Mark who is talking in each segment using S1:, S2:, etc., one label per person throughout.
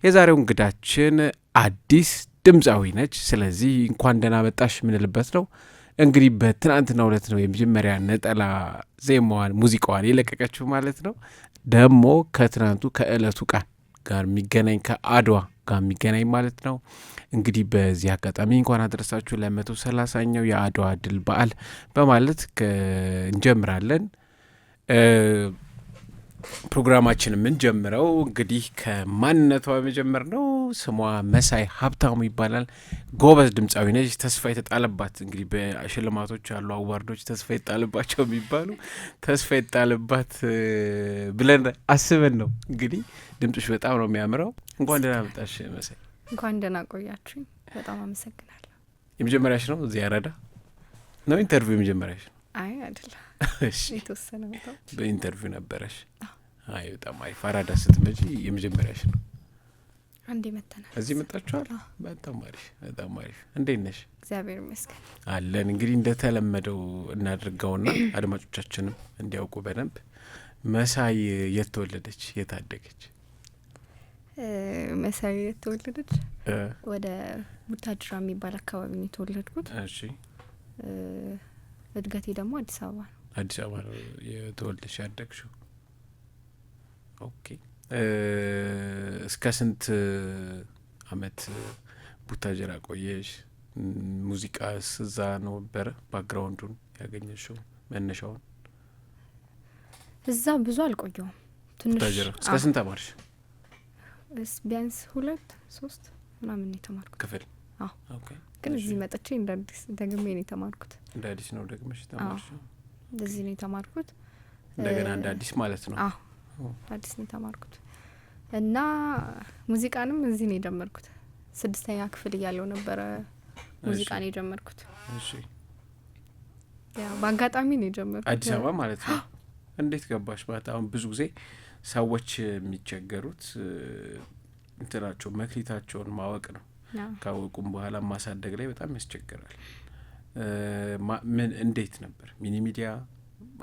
S1: የዛሬው እንግዳችን አዲስ ድምጻዊ ነች። ስለዚህ እንኳን ደህና መጣሽ ምንልበት ነው። እንግዲህ በትናንትናው ዕለት ነው የመጀመሪያ ነጠላ ዜማዋን ሙዚቃዋን የለቀቀችው ማለት ነው። ደግሞ ከትናንቱ ከእለቱ ቀን ጋር የሚገናኝ ከአድዋ ጋር የሚገናኝ ማለት ነው። እንግዲህ በዚህ አጋጣሚ እንኳን አደረሳችሁ ለ130ኛው የአድዋ ድል በዓል በማለት እንጀምራለን። ፕሮግራማችን የምንጀምረው እንግዲህ ከማንነቷ መጀመር ነው። ስሟ መሳይ ሀብታሙ ይባላል። ጎበዝ ድምጻዊ ነች። ተስፋ የተጣለባት እንግዲህ በሽልማቶች ያሉ አዋርዶች ተስፋ የተጣለባቸው የሚባሉ ተስፋ የተጣለባት ብለን አስበን ነው። እንግዲህ ድምጽሽ በጣም ነው የሚያምረው። እንኳን ደህና መጣሽ መሳይ።
S2: እንኳን ደህና ቆያችሁኝ። በጣም አመሰግናለሁ።
S1: የመጀመሪያሽ ነው እዚህ ያረዳ ነው? ኢንተርቪው የመጀመሪያሽ ነው?
S2: አይ አይደለም። እሺ የተወሰነ ነው።
S1: በኢንተርቪው ነበረሽ? አይ በጣም አሪፍ። አራዳ ስትመጪ የመጀመሪያሽ ነው?
S2: አንዴ መተናል።
S1: እዚህ መጣችኋል? በጣም አሪፍ በጣም አሪፍ። እንዴት ነሽ?
S2: እግዚአብሔር ይመስገን
S1: አለን። እንግዲህ እንደተለመደው እናድርገውና አድማጮቻችንም እንዲያውቁ በደንብ መሳይ የተወለደች የታደገች?
S2: መሳይ የተወለደች ወደ ቡታጅራ የሚባል አካባቢ ነው የተወለድኩት።
S1: እሺ።
S2: እድገቴ ደግሞ አዲስ አበባ ነው።
S1: አዲስ አበባ ነው የተወለድሽ ያደግሽው? ኦኬ። እስከ ስንት አመት ቡታጅራ ቆየሽ? ሙዚቃስ እዛ ነው ነበረ ባክግራውንዱን ያገኘሽው መነሻውን?
S2: እዛ ብዙ አልቆየውም። ትንሽ
S1: ቡታጅራ እስከ ስንት ተማርሽ?
S2: ቢያንስ 2-3 ምናምን ነው የተማርኩት
S1: ክፍል።
S2: ኦኬ። ግን እዚህ መጥቼ እንደ አዲስ ደግሜ ነው የተማርኩት።
S1: እንደ አዲስ ነው ደግመሽ ተማርሽው?
S2: እዚህ ነው የተማርኩት
S1: እንደገና እንደ አዲስ ማለት ነው?
S2: አዲስ ነው የተማርኩት እና ሙዚቃንም እዚህ ነው የጀመርኩት። 6ኛ ክፍል እያለሁ ነበረ ሙዚቃን የጀመርኩት።
S1: እሺ።
S2: ያው በአጋጣሚ ነው የጀመርኩት
S1: አዲስ አበባ ማለት ነው። እንዴት ገባሽ? በጣም ብዙ ጊዜ ሰዎች የሚቸገሩት እንትናቸው መክሊታቸውን ማወቅ ነው። ካወቁም በኋላ ማሳደግ ላይ በጣም ያስቸግራል። ምን እንዴት ነበር? ሚኒ ሚዲያ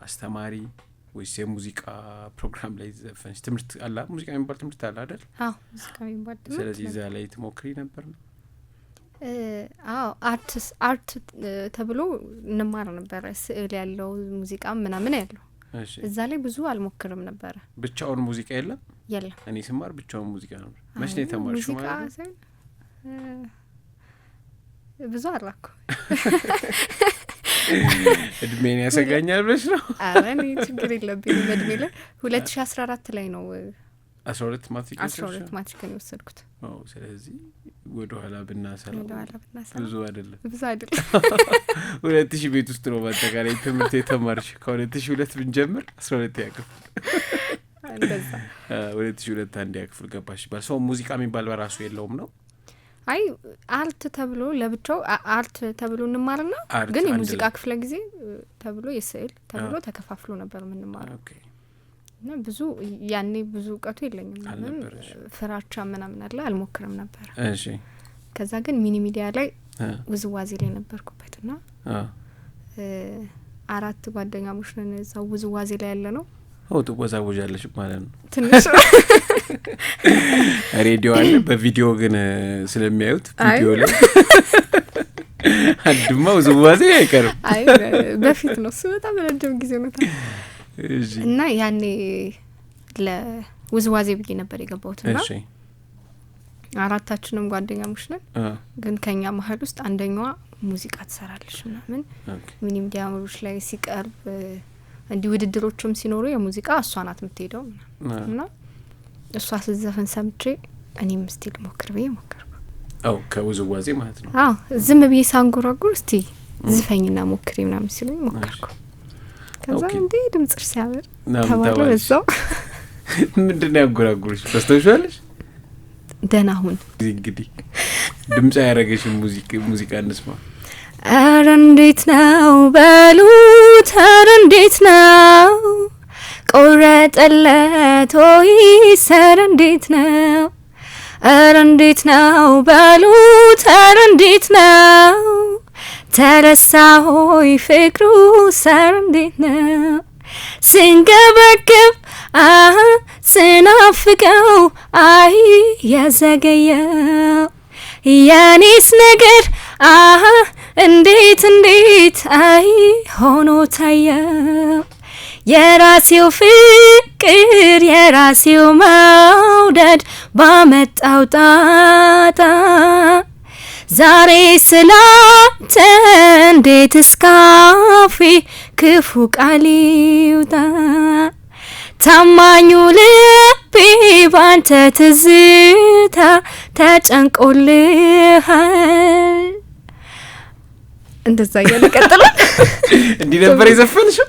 S1: አስተማሪ ወይስ የሙዚቃ ፕሮግራም ላይ ዘፈንሽ? ትምህርት አለ? ሙዚቃ የሚባል ትምህርት አለ አይደል?
S2: ሙዚቃ የሚባል ትምህርት።
S1: ስለዚህ እዛ ላይ ትሞክሪ ነበር ነው?
S2: አርት ተብሎ እንማር ነበረ። ስዕል ያለው ሙዚቃ ምናምን ያለው። እዛ ላይ ብዙ አልሞክርም ነበረ።
S1: ብቻውን ሙዚቃ የለም?
S2: የለም።
S1: እኔ ስማር ብቻውን ሙዚቃ ነበር። መች ነው የተማርሽው ማለት ነው?
S2: ብዙ አራኩ
S1: እድሜን ያሰጋኛል ብለሽ ነው?
S2: አረ እኔ ችግር የለብኝም በእድሜ ላይ። 2014 ላይ ነው
S1: 12
S2: ማትሪክ ነው የወሰድኩት።
S1: ስለዚህ ወደ ኋላ ብናሰላው ብዙ አይደለም። 2000 ቤት ውስጥ ነው በአጠቃላይ ትምህርት የተማርሽ። ከ2002 ብንጀምር 12 ያክፍል
S2: እንደዛ
S1: 2002 አንድ ያክፍል ገባሽ ይባል። ሰው ሙዚቃ የሚባል በራሱ የለውም ነው?
S2: አይ አርት ተብሎ ለብቻው አርት ተብሎ እንማርና ግን የሙዚቃ ክፍለ ጊዜ ተብሎ የስዕል ተብሎ ተከፋፍሎ ነበር የምንማረው። ኦኬ። እና ብዙ ያኔ ብዙ እውቀቱ የለኝም ነበር። ፍራቻ ምናምን አለ አልሞክርም ነበር።
S1: እሺ።
S2: ከዛ ግን ሚኒ ሚዲያ ላይ ውዝዋዜ ላይ ነበርኩበትና 4 ጓደኛሞች ነን እዛው ውዝዋዜ ላይ ያለ ነው።
S1: ትወዛወዣለሽ ማለት ነው?
S2: ትንሽ
S1: ሬዲዮ አለ፣ በቪዲዮ ግን ስለሚያዩት ቪዲዮ ላይ አድማ ውዝዋዜ አይቀርም።
S2: አይ በፊት ነው እሱ በጣም ረጅም ጊዜ ነው። እና ያኔ ለውዝዋዜ ብዬ ነበር የገባሁትና
S1: እሺ።
S2: 4ታችንም ጓደኛሞች ነን። ግን ከኛ መሀል ውስጥ አንደኛዋ ሙዚቃ ትሰራለች ምናምን ሚኒ ሚዲያዎች ላይ ሲቀርብ እንዲህ ውድድሮችም ሲኖሩ የሙዚቃ እሷ ናት የምትሄደው እና እሷ ስትዘፍን ሰምቼ እኔም እስቲ ልሞክር ብዬ ሞከርኩ።
S1: ከውዝዋዜ ማለት ነው?
S2: ዝም ብዬ ሳንጎራጉር እስቲ ዝፈኝና ሞክሪ ምናምን ሲሉኝ ሞከርኩ። ከዛ እንዴ ድምጽሽ ሲያምር ተባለ በዛው።
S1: ምንድነው ያንጎራጉርሽ? ታስተውሻለሽ?
S2: ደህና ሁን
S1: እንግዲህ ድምጽ ያረገሽ ሙዚቃ እንስማ።
S2: ኧረ እንዴት ነው በሉት፣ ኧረ እንዴት ነው ቆረጠለት ወይስ ኧረ እንዴት ነው፣ ኧረ እንዴት ነው በሉት፣ ኧረ እንዴት ነው ተረሳ ሆይ ፍቅሩ ኧረ እንዴት ነው ስንገበግብ ስናፍቀው አይ የዘገየው የኔስ ነገር እንዴት አይ ሆኖ ታየው የራሴው ፍቅር የራሴው መውደድ ባመጣው ጣጣ ዛሬ ስላንተ እንዴት እስካፌ ክፉ ቃል ይውጣ ታማኙ ልቤ ባንተ ትዝታ ተጨንቆልሃል። እንደዛ እያለ ቀጥላል።
S1: እንዲህ ነበር የዘፈንሽው?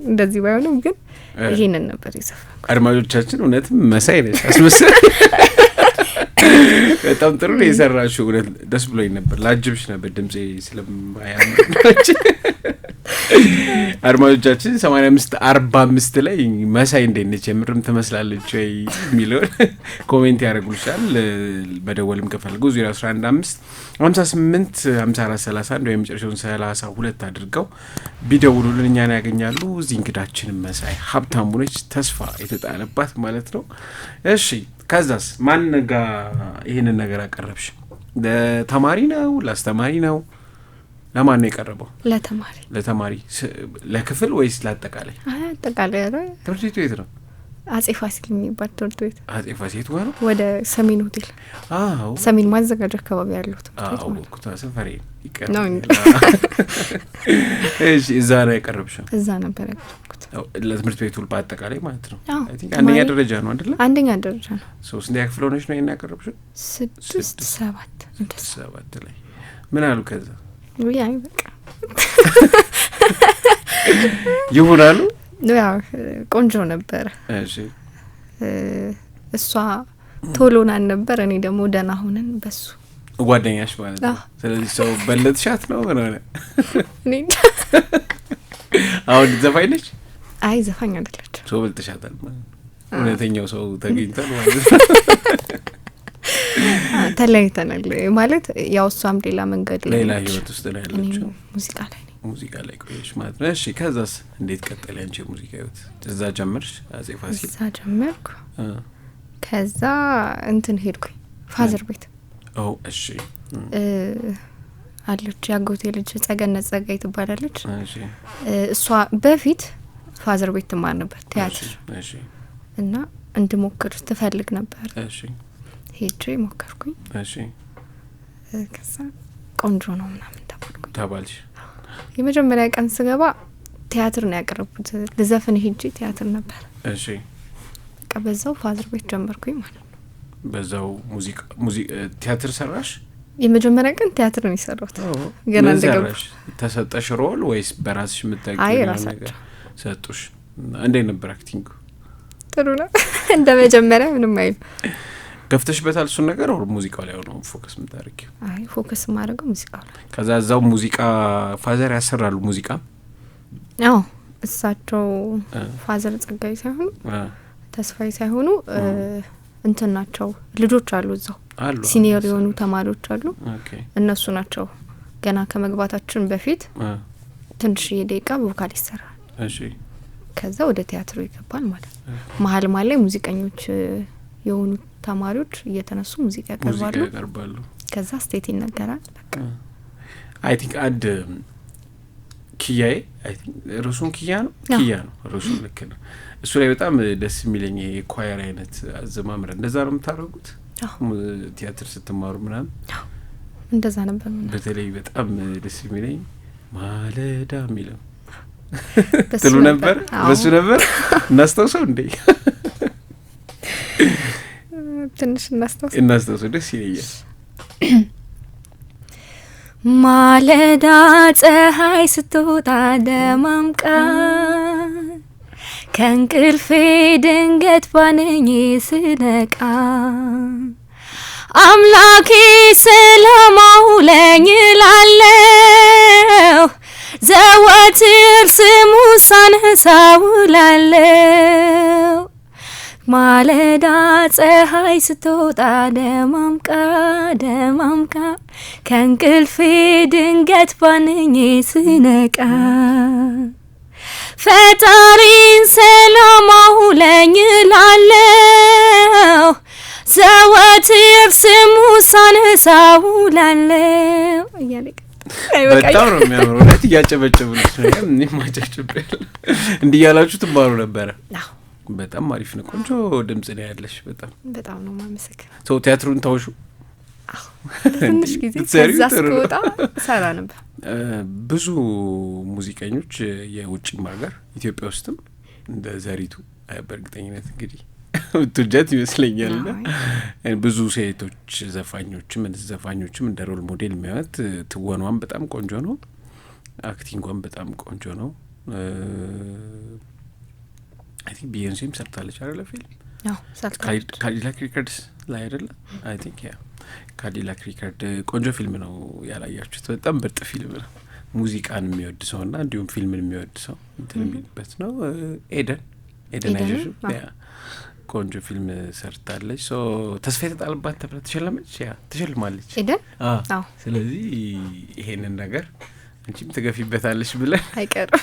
S2: እንደዚህ ባይሆንም ግን ይሄንን ነበር የዘፈንኩት።
S1: አድማጮቻችን እውነትም መሳይ ነሽ አስመስል። በጣም ጥሩ ነው የሰራሽው። እውነት ደስ ብሎኝ ነበር። ላጅብሽ ነበር ድምጼ ስለማያምር። አድማጮቻችን 8545 ላይ መሳይ እንዴት ነች የምርም ትመስላለች ወይ የሚለውን ኮሜንት ያደርጉልሻል። በደወልም ከፈልጉ 015 58 54 31 ወይም መጨረሻውን 32 አድርገው ቢደውሉልን እኛን ያገኛሉ። እዚህ እንግዳችን መሳይ ሀብታሙ ነች፣ ተስፋ የተጣለባት ማለት ነው። እሺ ከዛስ ማን ጋር ይሄንን ነገር አቀረብሽ? ለተማሪ ነው ለአስተማሪ ነው? ለማን ነው የቀረበው? ለተማሪ ለክፍል ወይስ ለአጠቃላይ?
S2: አጠቃላይ።
S1: ትምህርት ቤቱ የት ነው?
S2: አጼ ፋሲል የሚባል ትምህርት ቤት።
S1: አጼ ፋሲል የት ነው?
S2: ወደ ሰሜን ሆቴል።
S1: አዎ
S2: ሰሜን ማዘጋጃ አካባቢ ያለው ትምህርት ቤት።
S1: አዎ ኩታ ሰፈሬ ይቀርባል። እሺ እዛ ነው የቀረብሽው?
S2: እዛ ነበር ያቀረብኩት።
S1: ለትምህርት ቤቱ በአጠቃላይ ማለት ነው። አይ ቲንክ አንደኛ ደረጃ ነው አይደል?
S2: አንደኛ ደረጃ ነው።
S1: 3 ክፍል ሆነሽ ነው ያቀረብሽው?
S2: 6 7
S1: ላይ ምን አሉ ከዛ?
S2: አይ በቃ
S1: ይሁናሉ።
S2: ያው ቆንጆ ነበር።
S1: እሺ
S2: እሷ ቶሎናን ነበር፣ እኔ ደግሞ ደህና ሆነን በሱ
S1: ጓደኛሽ ማለት ነው። ስለዚህ ሰው በለጥሻት ነው ምን ሆነ?
S2: እኔ
S1: አሁን ዘፋኝ ነች?
S2: አይ ዘፋኝ አይደለች።
S1: ሰው በልጥሻታል ማለት ነው። እውነተኛው ሰው ተገኝቷል ማለት ነው።
S2: ተለያይተናል ማለት ያው እሷም ሌላ መንገድ ላይ
S1: ሌላ ህይወት ውስጥ ላይ ያለችው
S2: ሙዚቃ ላይ
S1: ቆየሽ ማለት ነው። እሺ ከዛስ እንዴት ቀጠለ አንቺ ሙዚቃ ህይወት? እዛ ጀመርሽ? አጼ ፋሲል
S2: እዛ ጀመርኩ። ከዛ እንትን ሄድኩኝ ፋዘር ቤት።
S1: እሺ
S2: አለች ያጎቴ ልጅ ጸገነት ጸጋይ ትባላለች።
S1: እሺ
S2: እሷ በፊት ፋዘር ቤት ትማር ነበር ቲያትር።
S1: እሺ
S2: እና እንድሞክር ትፈልግ ነበር።
S1: እሺ ሄጄ
S2: ሞከርኩኝ።
S1: እሺ
S2: ከዛ ቆንጆ ነው ምናምን
S1: ተባልሽ?
S2: የመጀመሪያ ቀን ስገባ ቲያትር ነው ያቀረብኩት። ልዘፍን ሄጄ ቲያትር ነበር።
S1: እሺ
S2: በቃ በዛው ፋዘር ቤት ጀመርኩኝ ማለት ነው።
S1: በዛው ሙዚቃ ቲያትር ሰራሽ?
S2: የመጀመሪያ ቀን ቲያትር ነው የሰራሁት። ገና እንደገባሽ
S1: ተሰጠሽ ሮል ወይስ በራስሽ የምታውቂው ነገር ሰጡሽ? እንዴት ነበር አክቲንግ?
S2: ጥሩ ነው። እንደ መጀመሪያ ምንም አይል
S1: ገፍተሽበታል እሱን ነገር? ወር ሙዚቃው ላይ ነው ፎከስ የምታደርጊው?
S2: አይ ፎከስ ማድረገው ሙዚቃው ላይ።
S1: ከዛ እዛው ሙዚቃ ፋዘር ያሰራሉ ሙዚቃ?
S2: አዎ እሳቸው ፋዘር ጸጋይ ሳይሆኑ ተስፋዬ ሳይሆኑ እንትን ናቸው። ልጆች አሉ እዛው ሲኒየር የሆኑ ተማሪዎች አሉ። እነሱ ናቸው ገና ከመግባታችን በፊት ትንሽዬ ደቂቃ ቮካል ይሰራል።
S1: እሺ
S2: ከዛ ወደ ቲያትሩ ይገባል ማለት ነው። መሀል ላይ ሙዚቀኞች የሆኑ ተማሪዎች እየተነሱ ሙዚቃ ያቀርባሉ። ከዛ ስቴት ይነገራል። በቃ
S1: አይ ቲንክ አንድ ኪያዬ አይ ቲንክ ሩሱን ኪያ ነው ሩሱን ልክ ነው። እሱ ላይ በጣም ደስ የሚለኝ የኳየር አይነት አዘማምረ እንደዛ ነው የምታደርጉት ቲያትር ስትማሩ ምናምን?
S2: እንደዛ ነበር።
S1: በተለይ በጣም ደስ የሚለኝ ማለዳ የሚለው ትሉ ነበር። በሱ ነበር እናስታውሰው እንዴ?
S2: ትንሽ እናስታውሰው
S1: ደስ ይለኛል።
S2: ማለዳ ፀሐይ ስትወጣ ደማምቃ ከእንቅልፌ ድንገት ባነኝ ስነቃ አምላኬ ስለማውለኝ ላለው ዘወትር ስሙ ሳነሳው ላለው ማለዳ ፀሐይ ስትወጣ ደማምቃ ከእንቅልፌ ድንገት ባነኝ ስነቃ ፈጣሪን ሰላም አውለኝ ላለው ዘወትር ስሙ ሳነሳው ላለው እያለ
S1: በጣም ነው የሚያምረው። እውነት እያጨበጨብልሽ ነው። እኔ ማጨብጨብ እንዲህ ያላችሁ ትባሉ ነበረ። በጣም አሪፍ ነው። ቆንጆ ድምጽ ነው ያለሽ።
S2: በጣም ነው ማመሰግን።
S1: ሰው ቲያትሩን ታውሹ?
S2: አዎ ትንሽ ጊዜ ከዛ እስከወጣ ሰራ ነበር።
S1: ብዙ ሙዚቀኞች የውጭም ሀገር ኢትዮጵያ ውስጥም እንደ ዘሪቱ በእርግጠኝነት እንግዲህ ትውጀት ይመስለኛል ና ብዙ ሴቶች ዘፋኞችም እንደ ሮል ሞዴል የሚያዩት ትወኗም በጣም ቆንጆ ነው፣ አክቲንጓም በጣም ቆንጆ ነው። አይ ቲንክ ቢዮንሴም ሰርታለች አይደለ ፊልም?
S2: አዎ ሰርታለች።
S1: ካዲላክ ሪከርድስ ላይ አይደለ? አይ ቲንክ ያ ካዲላክ ሪከርድ ቆንጆ ፊልም ነው። ያላያችሁት በጣም ምርጥ ፊልም ነው። ሙዚቃን የሚወድ ሰውና እንዲሁም ፊልምን የሚወድ ሰው እንትን የሚልበት ነው። ኤደን አይደል? ያ ቆንጆ ፊልም ሰርታለች። ሶ ተስፋ የተጣለባት ተብላ ተሸለመች። ያ ተሸልማለች ኤደን። አዎ ስለዚህ ይሄንን ነገር አንቺም ትገፊበታለሽ ብለን
S2: አይቀርም።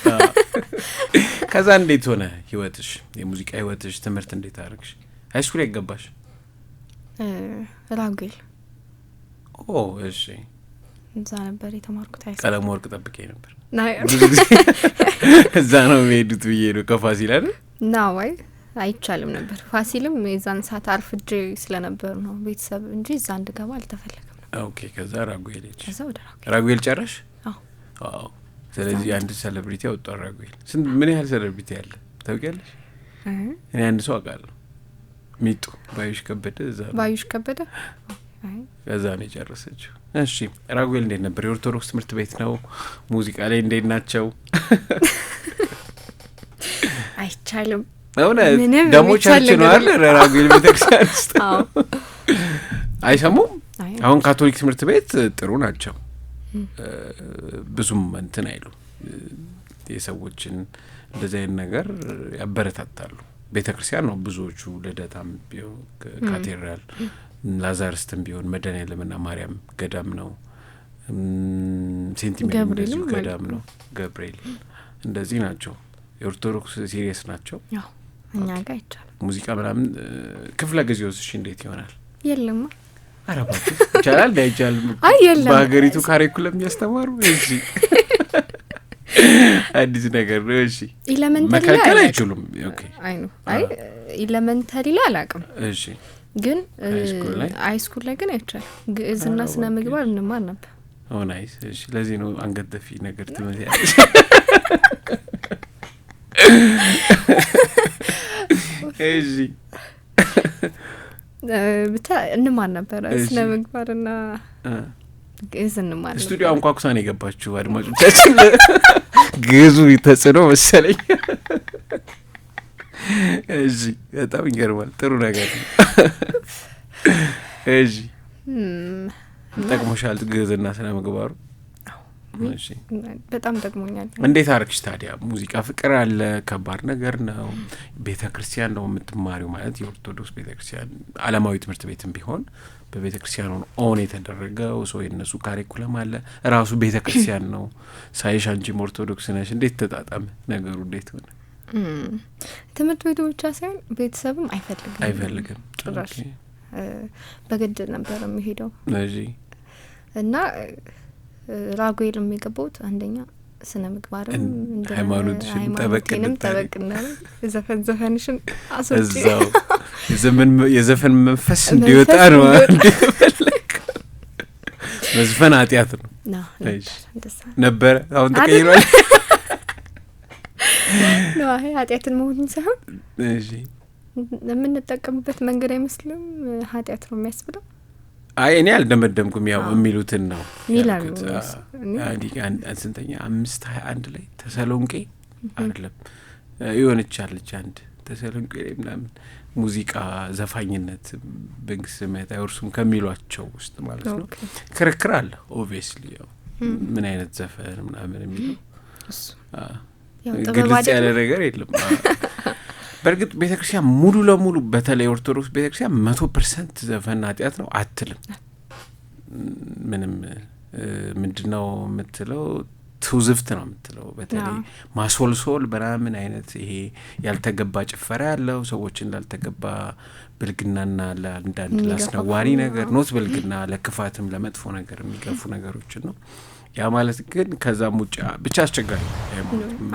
S1: ከዛ እንዴት ሆነ ህይወትሽ? የሙዚቃ ህይወትሽ ትምህርት እንዴት አደረግሽ? ሃይስኩል ያገባሽ?
S2: ራጉኤል።
S1: እሺ
S2: እዛ ነበር የተማርኩት።
S1: ቀለም ወርቅ ጠብቄ ነበር
S2: ናይ
S1: እዛ ነው የሚሄዱት ብዬ ነው። ከፋሲል አይደል?
S2: ወይ አይቻልም ነበር። ፋሲልም የዛን ሰዓት አርፍጄ ስለነበር ነው ቤተሰብ እንጂ እዛ እንድገባ አልተፈለገም ነበር።
S1: ኦኬ ከዛ ራጉኤል ሄድሽ?
S2: ከዛ ወደ
S1: ራጉኤል ጨረሽ?
S2: አዎ።
S1: ስለዚህ አንድ ሴሌብሪቲ አወጣው ራጉኤል። ምን ያህል ሴሌብሪቲ አለ ታውቂያለሽ? እኔ አንድ ሰው አውቃለሁ። ሚጡ ባዩሽ ከበደ። እዛ
S2: ባዩሽ ከበደ
S1: ከዛ ነው የጨረሰችው። እሺ ራጉኤል እንዴት ነበር? የኦርቶዶክስ ትምህርት ቤት ነው። ሙዚቃ ላይ እንዴት ናቸው?
S2: አይቻልም
S1: እውነት ደግሞ ቸርች ነው አይደል? ራጉኤል ቤተክርስቲያን ውስጥ አይሰሙም። አሁን ካቶሊክ ትምህርት ቤት ጥሩ ናቸው። ብዙም እንትን አይሉ የሰዎችን እንደዚህ አይነት ነገር ያበረታታሉ። ቤተክርስቲያን ነው ብዙዎቹ። ልደታም ቢሆን ካቴድራል፣ ላዛርስትም ቢሆን መድኃኔዓለምና ማርያም ገዳም ነው። ሴንቲሜንት እንደዚሁ ገዳም ነው። ገብርኤል እንደዚህ ናቸው። የኦርቶዶክስ ሲሪየስ ናቸው።
S2: እኛ ጋር አይቻልም።
S1: ሙዚቃ ምናምን ክፍለ ጊዜ ወስሽ እንዴት ይሆናል?
S2: የለም
S1: አረባቱ ይቻላል አይቻልም? በሀገሪቱ ካሪኩለም ያስተማሩ እሺ አዲስ ነገር ነው። እሺ መከልከል አይችሉም። ኦኬ
S2: አይ ኢለመንታሪ ላይ አላውቅም።
S1: እሺ
S2: ግን ሃይስኩል ላይ ግን አይቻልም። ግዕዝና ስነ ምግባር እንማር ነበር።
S1: ናይስ። እሺ ለዚህ ነው አንገደፊ ነገር ትመስያለሽ። እሺ
S2: ብቻ እንማር ነበር ስነ ምግባርና ግዕዝ እንማር ነበር።
S1: ስቱዲዮ አንኳኩሳን የገባችሁ አድማጮቻችን ግዕዙ ተጽዕኖ መሰለኝ። እሺ በጣም ይገርማል። ጥሩ ነገር ነው። እሺ ጠቅሞሻል ግዕዝና ስነ ምግባሩ? እሺ
S2: በጣም ጠቅሞኛል።
S1: እንዴት አርክሽ ታዲያ? ሙዚቃ ፍቅር አለ፣ ከባድ ነገር ነው። ቤተክርስቲያን ነው የምትማሪው ማለት የኦርቶዶክስ ቤተክርስቲያን ዓለማዊ ትምህርት ቤትም ቢሆን በቤተክርስቲያኑ ኦን የተደረገው ሰው የነሱ ካሪኩለም አለ። ራሱ ቤተክርስቲያን ነው። ሳይሽ አንቺም ኦርቶዶክስ ነሽ። እንዴት ተጣጣመ ነገሩ? እንዴት ሆነ?
S2: ትምህርት ቤቱ ብቻ ሳይሆን ቤተሰብም አይፈልግም
S1: ጭራሽ።
S2: በግድ ነበር የሚሄደው።
S1: እሺ
S2: እና ራጉኤል የሚገባውት አንደኛ ስነ ምግባርም እንደ
S1: ሃይማኖትሽም
S2: ጠበቅና ዘፈንሽን አስወጪ
S1: እዛው የዘፈን መንፈስ እንዲወጣ ነው። መዝፈን ኃጢአት ነው ነበር። አሁን ተቀይሯል።
S2: ነው ኃጢአትን መሆኑን ሳይሆን
S1: እሺ
S2: የምንጠቀምበት መንገድ አይመስልም ኃጢአት ነው የሚያስብለው።
S1: አይ እኔ አልደመደምኩም። ያው የሚሉትን ነው
S2: ይላሉ።
S1: ስንተኛ 5:21 ላይ ተሰሎንቄ አይደለም ይሆንቻለች አንድ ተሰሎንቄ ላይ ምናምን ሙዚቃ ዘፋኝነት በእንግስመት አይወርሱም ከሚሏቸው ውስጥ ማለት ነው። ክርክር አለ ኦብቪየስሊ። ያው ምን አይነት ዘፈን ምናምን የሚለው ግልጽ ያለ ነገር የለም። በእርግጥ ቤተክርስቲያን ሙሉ ለሙሉ በተለይ ኦርቶዶክስ ቤተክርስቲያን 100% ዘፈን ኃጢአት ነው አትልም። ምንም ምንድነው የምትለው? ትውዝፍት ነው የምትለው። በተለይ ማሶልሶል በራምን አይነት ይሄ ያልተገባ ጭፈራ ያለው ሰዎችን ላልተገባ ብልግናና ለአንዳንድ ላስነዋሪ ነገር ኖት ብልግና ለክፋትም ለመጥፎ ነገር የሚገፉ ነገሮችን ነው። ያ ማለት ግን ከዛም ውጭ ብቻ አስቸጋሪ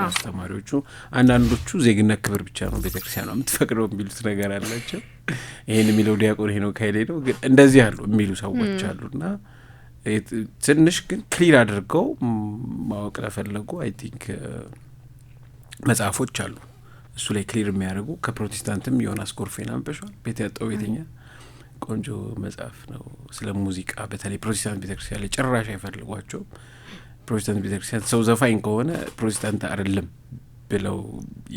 S1: አስተማሪዎቹ አንዳንዶቹ ዜግነት ክብር ብቻ ነው ቤተክርስቲያኗ የምትፈቅደው የሚሉት ነገር አላቸው። ይሄን የሚለው ዲያቆን ሄኖክ ኃይሌ ነው። ግን እንደዚህ ያሉ የሚሉ ሰዎች አሉና ትንሽ ግን ክሊር አድርገው ማወቅ ለፈለጉ አይ ቲንክ መጽሐፎች አሉ እሱ ላይ ክሊር የሚያደርጉ። ከፕሮቴስታንትም ዮናስ ጎርፌን አንበሻል ቤት ያጣው ቤተኛ ቆንጆ መጽሐፍ ነው ስለ ሙዚቃ። በተለይ ፕሮቴስታንት ቤተክርስቲያን ላይ ጭራሽ አይፈልጓቸው። ፕሮቴስታንት ቤተክርስቲያን ሰው ዘፋኝ ከሆነ ፕሮቴስታንት አይደለም ብለው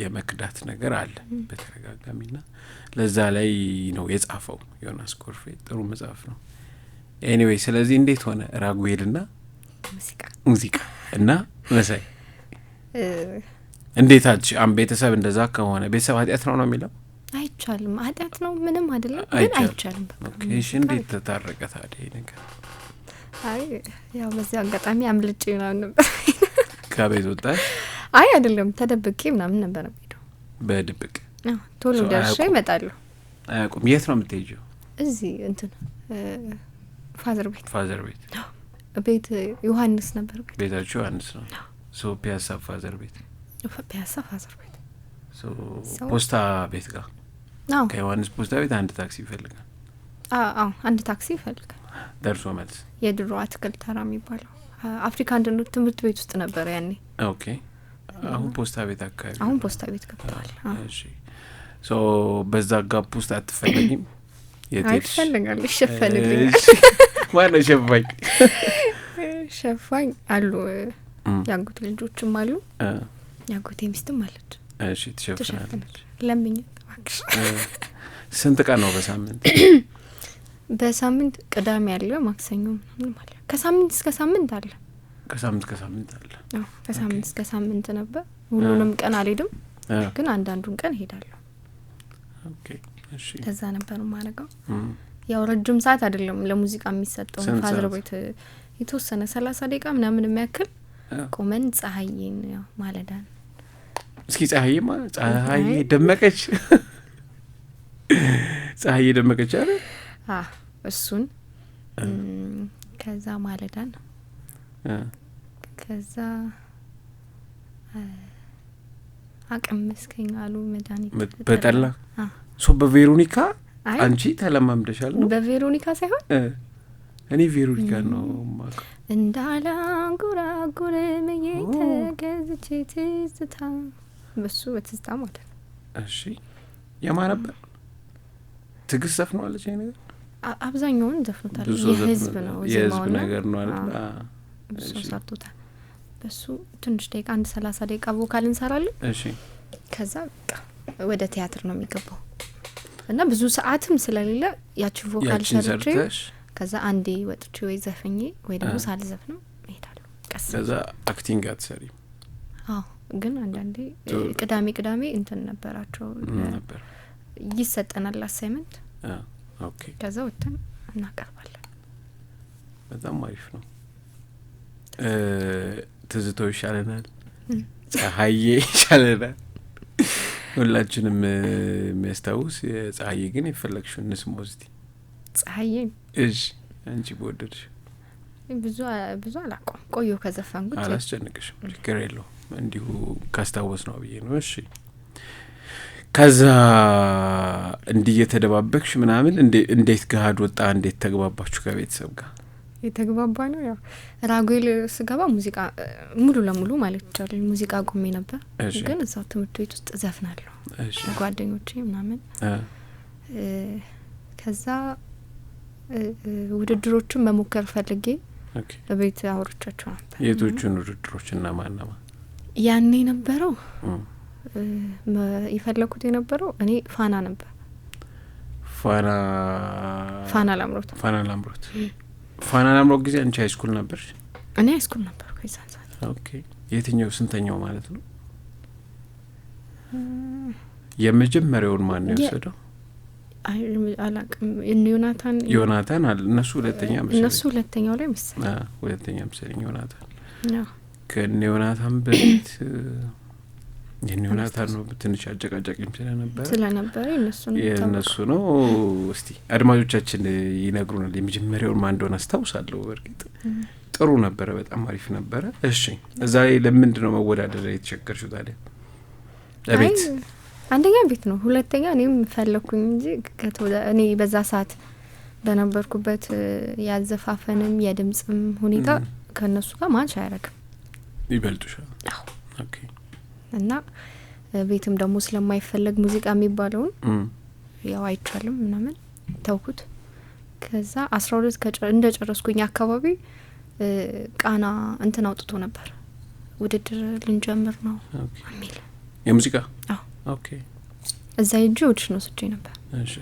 S1: የመክዳት ነገር አለ በተደጋጋሚና ለዛ ላይ ነው የጻፈው ዮናስ ጎርፌ። ጥሩ መጽሐፍ ነው። ኤኒዌይ ስለዚህ እንዴት ሆነ ራጉኤልና ሙዚቃ እና መሳይ እንዴት አልሽ? ቤተሰብ እንደዛ ከሆነ ቤተሰብ ኃጢአት ነው የሚለው
S2: አይቻልም። ኃጢአት ነው ምንም አይደለም ግን አይቻልም።
S1: ኦኬ እሺ እንዴት ተታረቀ ታዲያ ይሄ ነገር?
S2: አይ ያው በዚህ አጋጣሚ አምልጬ ምናምን ነበር
S1: ከቤት ወጣሽ?
S2: አይ አይደለም ተደብቄ ምናምን ነበር የምሄደው
S1: በድብቅ።
S2: ቶሎ ደርሼ እመጣለሁ።
S1: አያውቁም። የት ነው የምትሄጂው?
S2: እዚህ እንትን ፋዘር ቤት ቤት ዮሐንስ ነበር
S1: ቤታችሁ ዮሐንስ ነው። ሶ ፒያሳ ፋዘር ቤት ሶ ፖስታ ቤት ጋር ከዮሐንስ ፖስታ ቤት አንድ ታክሲ ይፈልጋል።
S2: አንድ ታክሲ ይፈልጋል።
S1: ደርሶ መልስ
S2: የድሮ አትክልት ተራ የሚባለው አፍሪካ አንድነት ትምህርት ቤት ውስጥ ነበር ያኔ።
S1: ኦኬ አሁን ፖስታ ቤት አካባቢ
S2: አሁን ፖስታ ቤት ገብተዋል።
S1: እሺ ሶ በዛ ጋፕ ውስጥ አትፈልጊም?
S2: ይፈልጋል ይሸፈንልኛል።
S1: ማነው ሸፋኝ?
S2: ሸፋኝ አሉ ያጎት ልጆችም አሉ ያጎቴ ሚስትም አለች።
S1: እሺ ትሸፍናለች።
S2: ለምኝ እባክሽ።
S1: ስንት ቀን ነው በሳምንት?
S2: በሳምንት ቅዳሜ አለ ማክሰኞ ምናምን ማለት ከሳምንት እስከ ሳምንት አለ።
S1: ከሳምንት እስከ ሳምንት
S2: ነበር። ሁሉንም ቀን አልሄድም ግን አንዳንዱን ቀን እሄዳለሁ።
S1: ኦኬ እሺ
S2: ከዛ ነበር ማረጋው። ያው ረጅም ሰዓት አይደለም ለሙዚቃ የሚሰጠው። ፋዘር ቤት የተወሰነ 30 ደቂቃ ምናምን የሚያክል ቆመን ፀሐይን ያው ማለዳን
S1: እስኪ ፀሐይ ደመቀች ፀሐይ ደመቀች አይደል?
S2: እሱን ከዛ ማለዳን ከዛ አቅም መስከኝ አሉ መድኃኒት
S1: በጠላ ሶ በቬሮኒካ አንቺ ተለማምደሻል ነው?
S2: በቬሮኒካ ሳይሆን
S1: እኔ ቬሮኒካ ነው ማቀ
S2: እንዳላንጉራጉር መየተገዝቼ ትዝታ በሱ በትዝታ ማለት ነው።
S1: እሺ የማን ነበር? ትግስት ዘፍነዋለች ይሄ ነገር?
S2: አብዛኛውን ዘፍኖታል። የህዝብ ነው
S1: የህዝብ ነገር ነው አይደል?
S2: እሱ ሰርቶታል። በሱ ትንሽ ደቂቃ 30 ደቂቃ ቮካል እንሰራለን።
S1: እሺ
S2: ከዛ በቃ ወደ ቲያትር ነው የሚገባው እና ብዙ ሰዓትም ስለሌለ ያቺ ቮካል ሰርቼ ከዛ አንዴ ወጥቼ ወይ ዘፈኜ ወይ ደግሞ ሳልዘፍነው እሄዳለሁ። ከዛ
S1: አክቲንግ አትሰሪም?
S2: ግን አንዳንዴ ቅዳሜ እንትን ነበራቸው
S1: ነበር
S2: ይሰጠናል አሳይመንት።
S1: ኦኬ
S2: ከዛ ወጥተን እናቀርባለን።
S1: በጣም አሪፍ ነው። ትዝታው ይሻለናል፣ ፀሐዬ ይሻለናል። ሁላችንም የሚያስታውስ ፀሐዬ ግን የፈለግሽው እንስማው እስቲ።
S2: ፀሐዬ
S1: እሺ አንቺ በወደድሽ
S2: ብዙ አላውቀውም። ቆየሁ ከዘፈንኩት።
S1: አላስጨንቅሽም፣ ችግር የለውም። እንዲሁ ካስታወስ ነው ብዬ ነው። እሺ ከዛ እንዲህ የተደባበቅሽ ምናምን እንዴት ገሀድ ወጣ? እንዴት ተግባባችሁ ከቤተሰብ ጋር?
S2: የተግባባ ነው ያው ራጉኤል ስገባ ሙዚቃ ሙሉ ለሙሉ ማለት ይቻላል ሙዚቃ ቆሜ ነበር። ግን እዛው ትምህርት ቤት ውስጥ ዘፍናለሁ ጓደኞቼ ምናምን። ከዛ ውድድሮችን መሞከር ፈልጌ በቤት አውርቻቸው ነበር።
S1: የቶቹን ውድድሮች እና ማናማ?
S2: ያኔ ነበረው ይፈለኩት የነበረው እኔ ፋና ነበር። ፋና ላምሮት ፋና ላምሮት ጊዜ አንቺ ሃይስኩል ነበርሽ? እኔ ሃይስኩል ነበር ከዛን ሰዓት።
S1: ኦኬ የትኛው ስንተኛው ማለት ነው? የመጀመሪያውን ማን ነው የወሰደው?
S2: አላቅም። ዮናታን
S1: አለ። እነሱ ሁለተኛ መሰለኝ።
S2: እነሱ ሁለተኛው ላይ መሰለኝ።
S1: ሁለተኛ መሰለኝ ዮናታን። ከኔዮናታን በፊት የኔዮናታን ነው ትንሽ አጨቃጫቂም ስለነበረ የነሱ ነው። እስቲ አድማጮቻችን ይነግሩናል። የመጀመሪያውን ማን እንደሆነ አስታውሳለሁ። በርግጥ ጥሩ ነበረ፣ በጣም አሪፍ ነበረ። እሺ እዛ ላይ ለምንድን ነው መወዳደር የተቸገርሽው ታዲያ? ለቤት
S2: አንደኛ ቤት ነው፣ ሁለተኛ እኔም ፈለኩኝ እንጂ እኔ በዛ ሰዓት በነበርኩበት ያዘፋፈንም የድምጽም ሁኔታ ከነሱ ጋር ማንሽ አያረግም፣
S1: ይበልጡሻል።
S2: አዎ
S1: ኦኬ።
S2: እና ቤትም ደግሞ ስለማይፈለግ ሙዚቃ የሚባለውን ያው አይቻልም ምናምን ተውኩት። ከዛ 12 እንደጨረስኩኝ አካባቢ ቃና እንትን አውጥቶ ነበር ውድድር ልንጀምር ነው የሚል
S1: የሙዚቃ።
S2: አዎ
S1: ኦኬ።
S2: እዛ ሄጄ ኦዲሽን ወስጄ ነበር።
S1: እሺ።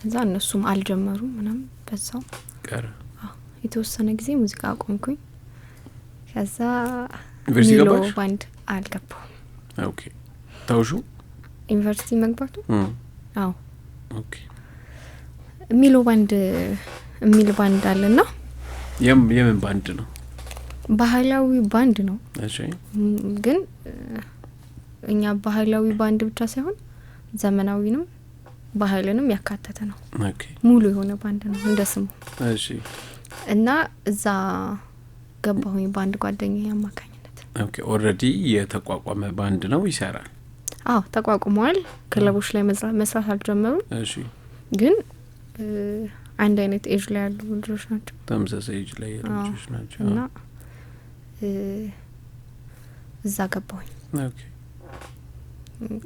S2: እዛ እነሱም አልጀመሩም ምናምን በዛው
S1: ቀረ።
S2: አዎ የተወሰነ ጊዜ ሙዚቃ አቆምኩኝ። ከዛ
S1: ዩኒቨርሲቲ
S2: ሚሎ
S1: ገባሽ?
S2: ባንድ አልገባሁም።
S1: ኦኬ። ታውሹ
S2: ዩኒቨርሲቲ መግባቱ? አዎ
S1: ኦኬ።
S2: ሚሎ ባንድ የሚል ባንድ አለና
S1: የምን ባንድ ነው?
S2: ባህላዊ ባንድ ነው።
S1: እሺ።
S2: ግን እኛ ባህላዊ ባንድ ብቻ ሳይሆን ዘመናዊንም ባህልንም ያካተተ ነው።
S1: ኦኬ።
S2: ሙሉ የሆነ ባንድ ነው እንደ ስሙ።
S1: እሺ።
S2: እና እዛ ገባሁኝ ባንድ ጓደኛዬ አማካኝነት።
S1: ኦኬ። ኦልሬዲ የተቋቋመ ባንድ ነው፣ ይሰራል?
S2: አዎ ተቋቁሟል። ክለቦች ላይ መስራት አልጀመሩም።
S1: እሺ።
S2: ግን አንድ አይነት ኤጅ ላይ ያሉ ልጆች ናቸው፣
S1: ተመሳሳይ ኤጅ ላይ ያሉ ልጆች ናቸው።
S2: እና እዛ ገባሁኝ።
S1: ኦኬ።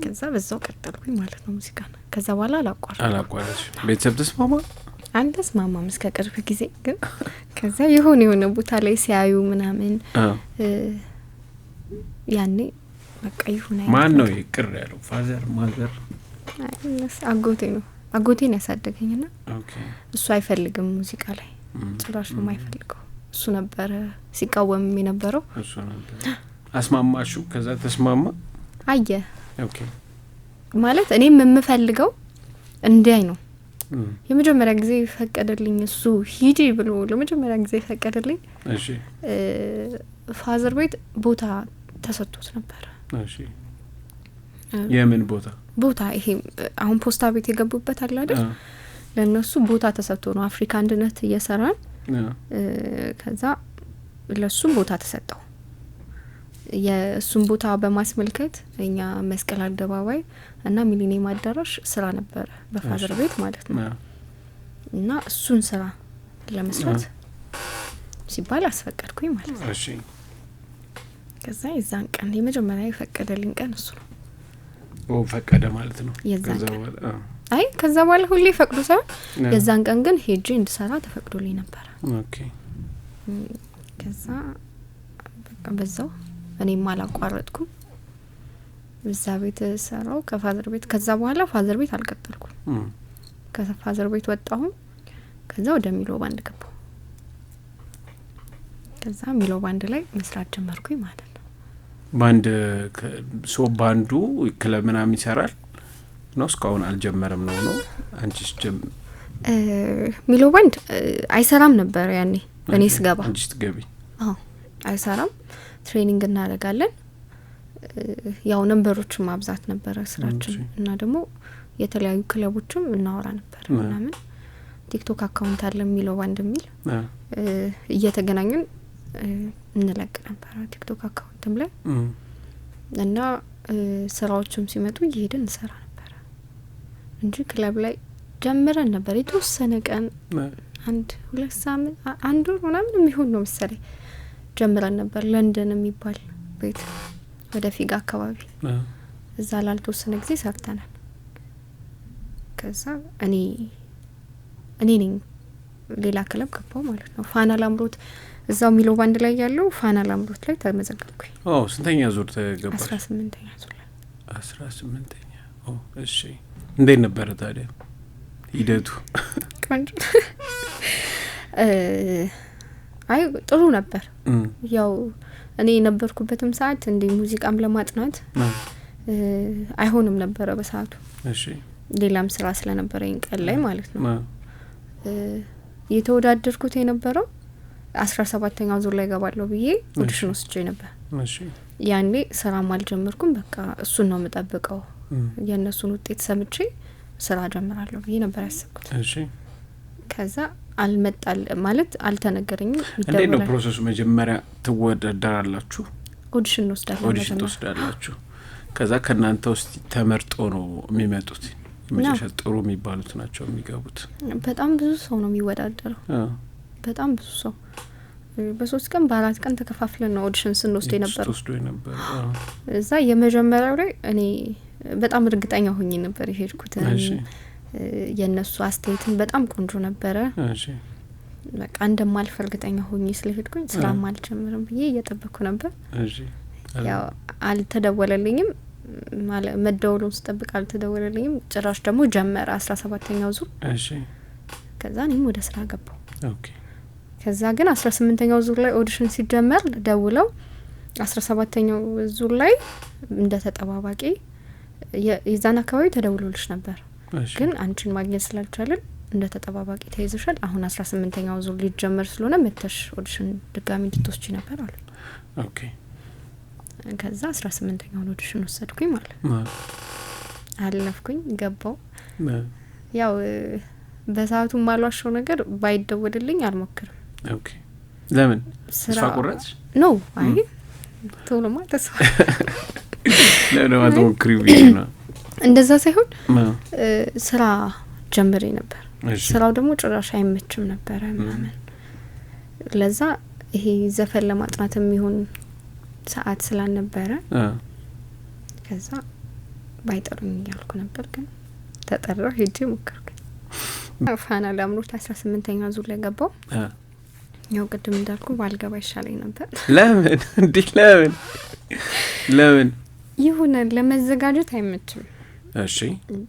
S2: ከዛ በዛው ቀጠልኩኝ ማለት ነው ሙዚቃ። ከዛ በኋላ
S1: አላቋረጥሽ? ቤተሰብ ተስማማ?
S2: አልተስማማም እስከ ቅርብ ጊዜ። ግን ከዛ የሆነ ቦታ ላይ ሲያዩ ምናምን ያኔ በቃ ይሁን።
S1: ማን ነው ይቅር ያለው? ፋዘር ማዘር?
S2: አጎቴ ነው። አጎቴን ያሳደገኝና
S1: ኦኬ።
S2: እሱ አይፈልግም ሙዚቃ ላይ ጭራሽ ነው የማይፈልገው። እሱ ነበረ ሲቃወም የነበረው።
S1: እሱ ነበር። አስማማሹ? ከዛ ተስማማ?
S2: አየ።
S1: ኦኬ።
S2: ማለት እኔም የምፈልገው እንዲያይ ነው። የመጀመሪያ ጊዜ ፈቀደልኝ እሱ ሂጂ ብሎ ለመጀመሪያ ጊዜ ፈቀደልኝ።
S1: እሺ።
S2: ፋዘር ቤት ቦታ ተሰጥቶት ነበር።
S1: እሺ። የምን ቦታ?
S2: ቦታ ይሄ አሁን ፖስታ ቤት የገቡበት አለ አይደል? ለነሱ ቦታ ተሰጥቶ ነው አፍሪካ አንድነት እየሰራን። ከዛ ለሱም ቦታ ተሰጠው። የሱም ቦታ በማስመልከት እኛ መስቀል አደባባይ እና ሚሊኒየም አዳራሽ ስራ ነበረ በፋዘር ቤት ማለት ነው። እና እሱን ስራ ለመስራት ሲባል አስፈቀድኩኝ ማለት ነው።
S1: እሺ።
S2: ከዛ የዛን ቀን የመጀመሪያ የፈቀደልኝ ቀን እሱ ነው።
S1: ፈቀደ ማለት ነው።
S2: ከዛ በኋላ ሁሌ ፈቅዶ ሳይሆን የዛን ቀን ግን ሄጄ እንድሰራ ተፈቅዶልኝ ነበር።
S1: ኦኬ።
S2: ከዛ በቃ በዛው እኔም አላቋረጥኩም። እዛ ቤት ሰራው ከፋዘር ቤት። ከዛ በኋላ ፋዘር ቤት አልቀጠልኩም። ከፋዘር ቤት ወጣሁ። ከዛ ወደ ሚሎ ባንድ ገባሁ። ከዛ ሚሎ ባንድ ላይ መስራት ጀመርኩኝ ማለት ነው።
S1: ባንድ ባንዱ ክለብ ምናምን ይሰራል ነው? እስካሁን አልጀመረም ነው? አንቺስ
S2: ሚሎ ባንድ አይሰራም ነበር ያኔ እኔ ስገባ።
S1: አንቺ ስትገቢ?
S2: አዎ አይሰራም። ትሬኒንግ እናደርጋለን። ያው ነምበሮችን ማብዛት ነበረ ስራችን። እና ደግሞ የተለያዩ ክለቦችም እናወራ ነበር ምናምን። ቲክቶክ አካውንት አለ ሚሎ ባንድ የሚል እየተገናኙን እንለቅ ነበር ቲክቶክ አካውንትም ላይ። እና ስራዎችም ሲመጡ እየሄድን እንሰራ ነበር እንጂ ክለብ ላይ ጀምረን ነበር የተወሰነ ቀን 1-2 ሳምንት 1 ወር ምናምን የሚሆን ነው መሰለኝ ጀምረን ነበር። ለንደን የሚባል ቤት ወደ ፊጋ አካባቢ እዛ ላልተወሰነ ጊዜ ሰርተናል። ከዛ እኔ ነኝ ሌላ ክለብ ገባው ማለት ነው። ፋና ላምሮት እዛው ሚሎ ባንድ ላይ ያለው ፋና ላምሮት ላይ ተመዘገብኩኝ።
S1: ስንተኛ ዙር ተገባሽ?
S2: 18ኛ ዙር ላይ።
S1: 18ኛ። እሺ። እንዴት ነበረ ታዲያ ሂደቱ?
S2: ቆንጆ አይ ጥሩ ነበር። ያው እኔ የነበርኩበትም ሰዓት እንደ ሙዚቃም ለማጥናት አይሆንም ነበረ በሰዓቱ።
S1: እሺ።
S2: ሌላም ስራ ስለነበረኝ ቀን ላይ ማለት ነው። የተወዳደርኩት የነበረው 17ኛው ዙር ላይ ገባለሁ ብዬ ኦዲሽን ወስጄ ነበር።
S1: እሺ
S2: ያኔ ስራም አልጀመርኩም። በቃ እሱን ነው የምጠብቀው የነሱን ውጤት ሰምቼ ስራ ጀምራለሁ ብዬ ነበር ያሰብኩት።
S1: እሺ
S2: ከዛ አልመጣል ማለት አልተነገረኝም።
S1: እንዴት ነው ፕሮሰሱ? መጀመሪያ ትወዳደራላችሁ?
S2: ኦዲሽን
S1: ወስዳላችሁ። ከዛ ከናንተ ውስጥ ተመርጦ ነው የሚመጡት? መጨረሻ ጥሩ የሚባሉት ናቸው የሚገቡት?
S2: በጣም ብዙ ሰው ነው የሚወዳደረው። በጣም ብዙ ሰው በ3 ቀን በ4 ቀን ተከፋፍለን ነው ኦዲሽን ስንወስድ ነበር። እዛ የመጀመሪያው ላይ እኔ በጣም እርግጠኛ ሆኜ ነበር የሄድኩት። የነሱ አስተያየትን በጣም ቆንጆ ነበረ። በቃ እንደማልፍ እርግጠኛ ሆኜ ስለሄድኩኝ ስራም አልጀምርም ብዬ እየጠበቅኩ ነበር። ያው አልተደወለልኝም። መደወሉን ስጠብቅ አልተደወለልኝም። ጭራሽ ደግሞ ጀመረ 17ኛው ዙር። ከዛ እኔም ወደ ስራ ገባሁ። ከዛ ግን 18ኛው ዙር ላይ ኦዲሽን ሲጀመር ደውለው 17ኛው ዙር ላይ እንደ ተጠባባቂ የዛን አካባቢ ተደውሎልሽ ነበር፣ ግን አንቺን ማግኘት ስላልቻለን እንደ ተጠባባቂ ተይዘሻል። አሁን 18ኛው ዙር ሊጀመር ስለሆነ መተሽ ኦዲሽን ድጋሚ እንድትወስጂ ነበር አሉ። ከዛ 18ኛው ኦዲሽን ወሰድኩኝ ማለት ነው። አለፍኩኝ፣ ገባው። ያው በሰዓቱ ማሏቸው ነገር ባይደወልልኝ አልሞክርም።
S1: ለምን ተስፋ ቆረጥሽ?
S2: ነው አይ ቶሎማ ተስፋ
S1: ለምን አትሞክሪው ቢና
S2: እንደዛ ሳይሆን ስራ ጀምሬ ነበር። ስራው ደግሞ ጭራሽ አይመችም ነበር ምናምን። ለዛ ይሄ ዘፈን ለማጥናት የሚሆን ሰዓት ስላልነበረ ከዛ ባይጠሩኝ ያልኩ ነበር። ግን ተጠራሁ፣ ሄጄ ሞከርኩ። ፋና ላምሮት 18ኛው ዙር ላይ ገባው። ያው ቅድም እንዳልኩ ባልገባ ይሻለኝ ነበር።
S1: ለምን እንዴ? ለምን
S2: ይሁን ለመዘጋጀት አይመችም።
S1: እሺ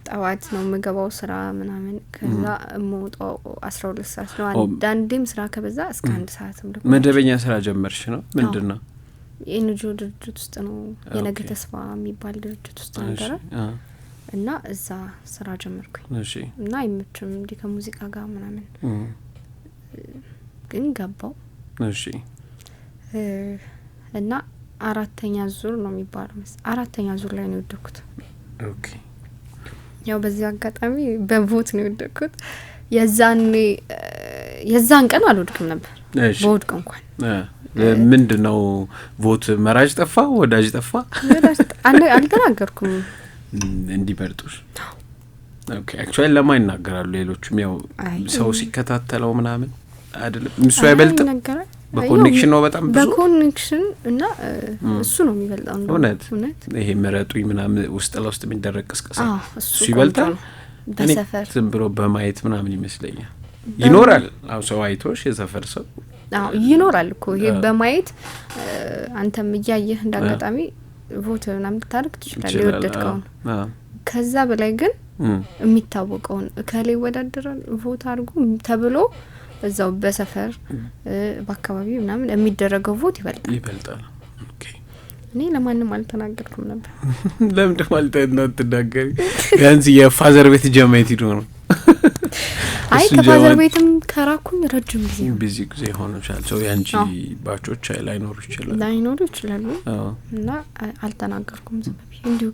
S2: ጠዋት ነው የምገባው ስራ ምናምን። ከዛ እሞጣው 12 ሰዓት ነው። አንዳንዴም ስራ ከበዛ እስከ 1 ሰዓትም ደግሞ። መደበኛ
S1: ስራ ጀመርሽ ነው? ምንድነው?
S2: የኤንጂኦ ድርጅት ውስጥ ነው፣ የነገ ተስፋ የሚባል ድርጅት ውስጥ ነበር እና እዛ ስራ ጀመርኩኝ።
S1: እሺ
S2: እና አይመችም እንዴ ከሙዚቃ ጋር ምናምን። ግን ገባው።
S1: እሺ
S2: እና 4ኛ ዙር ነው የሚባለው 4ኛ ዙር ላይ ነው የወደኩት።
S1: ኦኬ
S2: ያው በዚህ አጋጣሚ በቮት ነው የወደኩት። የዛን ቀን አልወድቅም ነበር። በወድቅ እንኳን
S1: ምንድነው ቮት መራጭ ጠፋ፣ ወዳጅ ጠፋ?
S2: አልተናገርኩም
S1: እንዲመርጡሽ። ኦኬ አክቹአሊ ለማን ይናገራሉ ሌሎችም? ያው ሰው ሲከታተለው ምናምን አይደለም እሱ አይበልጥም። በኮኔክሽን ነው በጣም ብዙ
S2: በኮኔክሽን እና እሱ ነው የሚበልጣው ነው።
S1: እውነት ይሄ መረጡኝ ምናምን ውስጥ ለውስጥ የሚደረግ ቅስቀሳ እሱ ይበልጣል። በሰፈር ዝም ብሎ በማየት ምናምን ይመስለኛል ይኖራል። አው ሰው አይቶሽ የሰፈር ሰው
S2: ይኖራል እኮ ይሄ በማየት አንተም እያየህ እንዳጋጣሚ ቮት ምናምን ታርክ ትችላለህ የወደድከውን። ከዛ በላይ ግን የሚታወቀውን ከሌ ወዳደራል ቮት አድርጉ ተብሎ እዛው በሰፈር በአካባቢ ምናምን የሚደረገው ቮት ይበልጣል። ኦኬ እኔ ለማንም አልተናገርኩም ነበር።
S1: ለምን እንደማልተናገሪ? ቢያንስ የፋዘር ቤት ጀማይት ይዶ ነው።
S2: አይ ከፋዘር ቤትም ከራኩኝ ረጅም
S1: ጊዜ ሆኖሻል። ሰው ያንቺ ባቾች ላይኖሩ
S2: ይችላሉ እና አልተናገርኩም። ዝም ብዬ እንዲሁ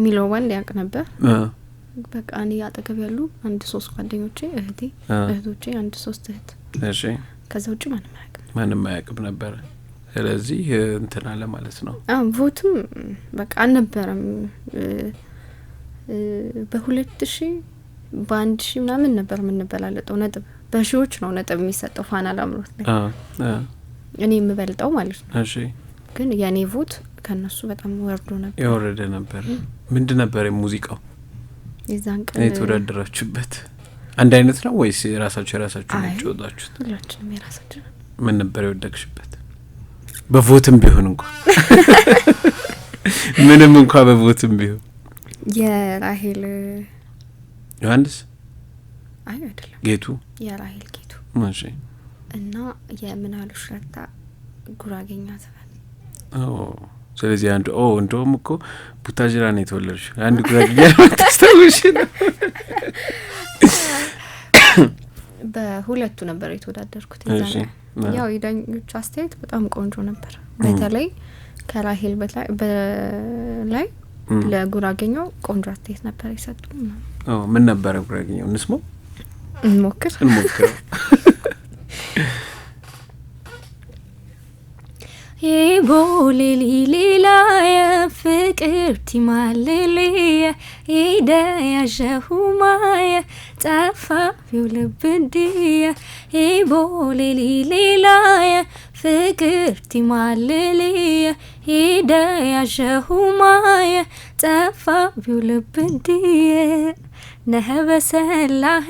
S2: ሚለው ባንድ ያቅ ነበር። በቃ እኔ አጠገብ ያሉ 1-3 ጓደኞቼ እህቶቼ 1-3 እህት።
S1: እሺ
S2: ከዛ ውጪ
S1: ማንም አያውቅም ነበር። ስለዚህ እንትን አለ ማለት ነው።
S2: ቮትም በቃ አልነበረም። በ2000 በ1000 ምናምን ነበር የምንበላለጠው ነጥብ። በሺዎች ነው ነጥብ የሚሰጠው ፋና ላምሮት ላይ እኔ የምበልጠው ማለት ነው።
S1: እሺ
S2: ግን የኔ ቮት ከነሱ በጣም
S1: የወረደ ነበር። ምንድን ነበር ሙዚቃው?
S2: የዛን ቀን
S1: የተወዳደራችሁበት አንድ አይነት ነው ወይስ የራሳችሁ ነው የወጣችሁት?
S2: ሁላችንም የራሳችን።
S1: ምን ነበር የወደቅሽበት? በቮትም ቢሆን እንኳን ምንም እንኳን በቮትም ቢሆን
S2: የራሄል
S1: ዮሐንስ
S2: አይደለም
S1: ጌቱ
S2: የራሄል ጌቱ
S1: እሺ
S2: እና የምናሉ ሽረታ ጉራጌኛ ዘፈን።
S1: ስለዚህ አንዱ እንደውም እኮ ቡታጅራ ነው የተወለድሽ። አንድ ጉራጌኛ ተስተውሽ ነው።
S2: በሁለቱ ነበር የተወዳደርኩት። ያው የዳኞች አስተያየት በጣም ቆንጆ ነበር። በተለይ ከራሄል በላይ ለጉራጌኛው ቆንጆ አስተያየት ነበር የሰጡት።
S1: ምን ነበር ጉራጌኛው? እንስማው
S2: እንሞክር። የቦሌሊ ሌላየ ፍቅር ቲማልልየ የደያዠሁማየ ጠፋፊው ልብድየ የቦሌሊ ሌላየ ፍቅር ቲማልልየ የደያዠሁማየ ጠፋፊው ልብድየ ነህበሰላህ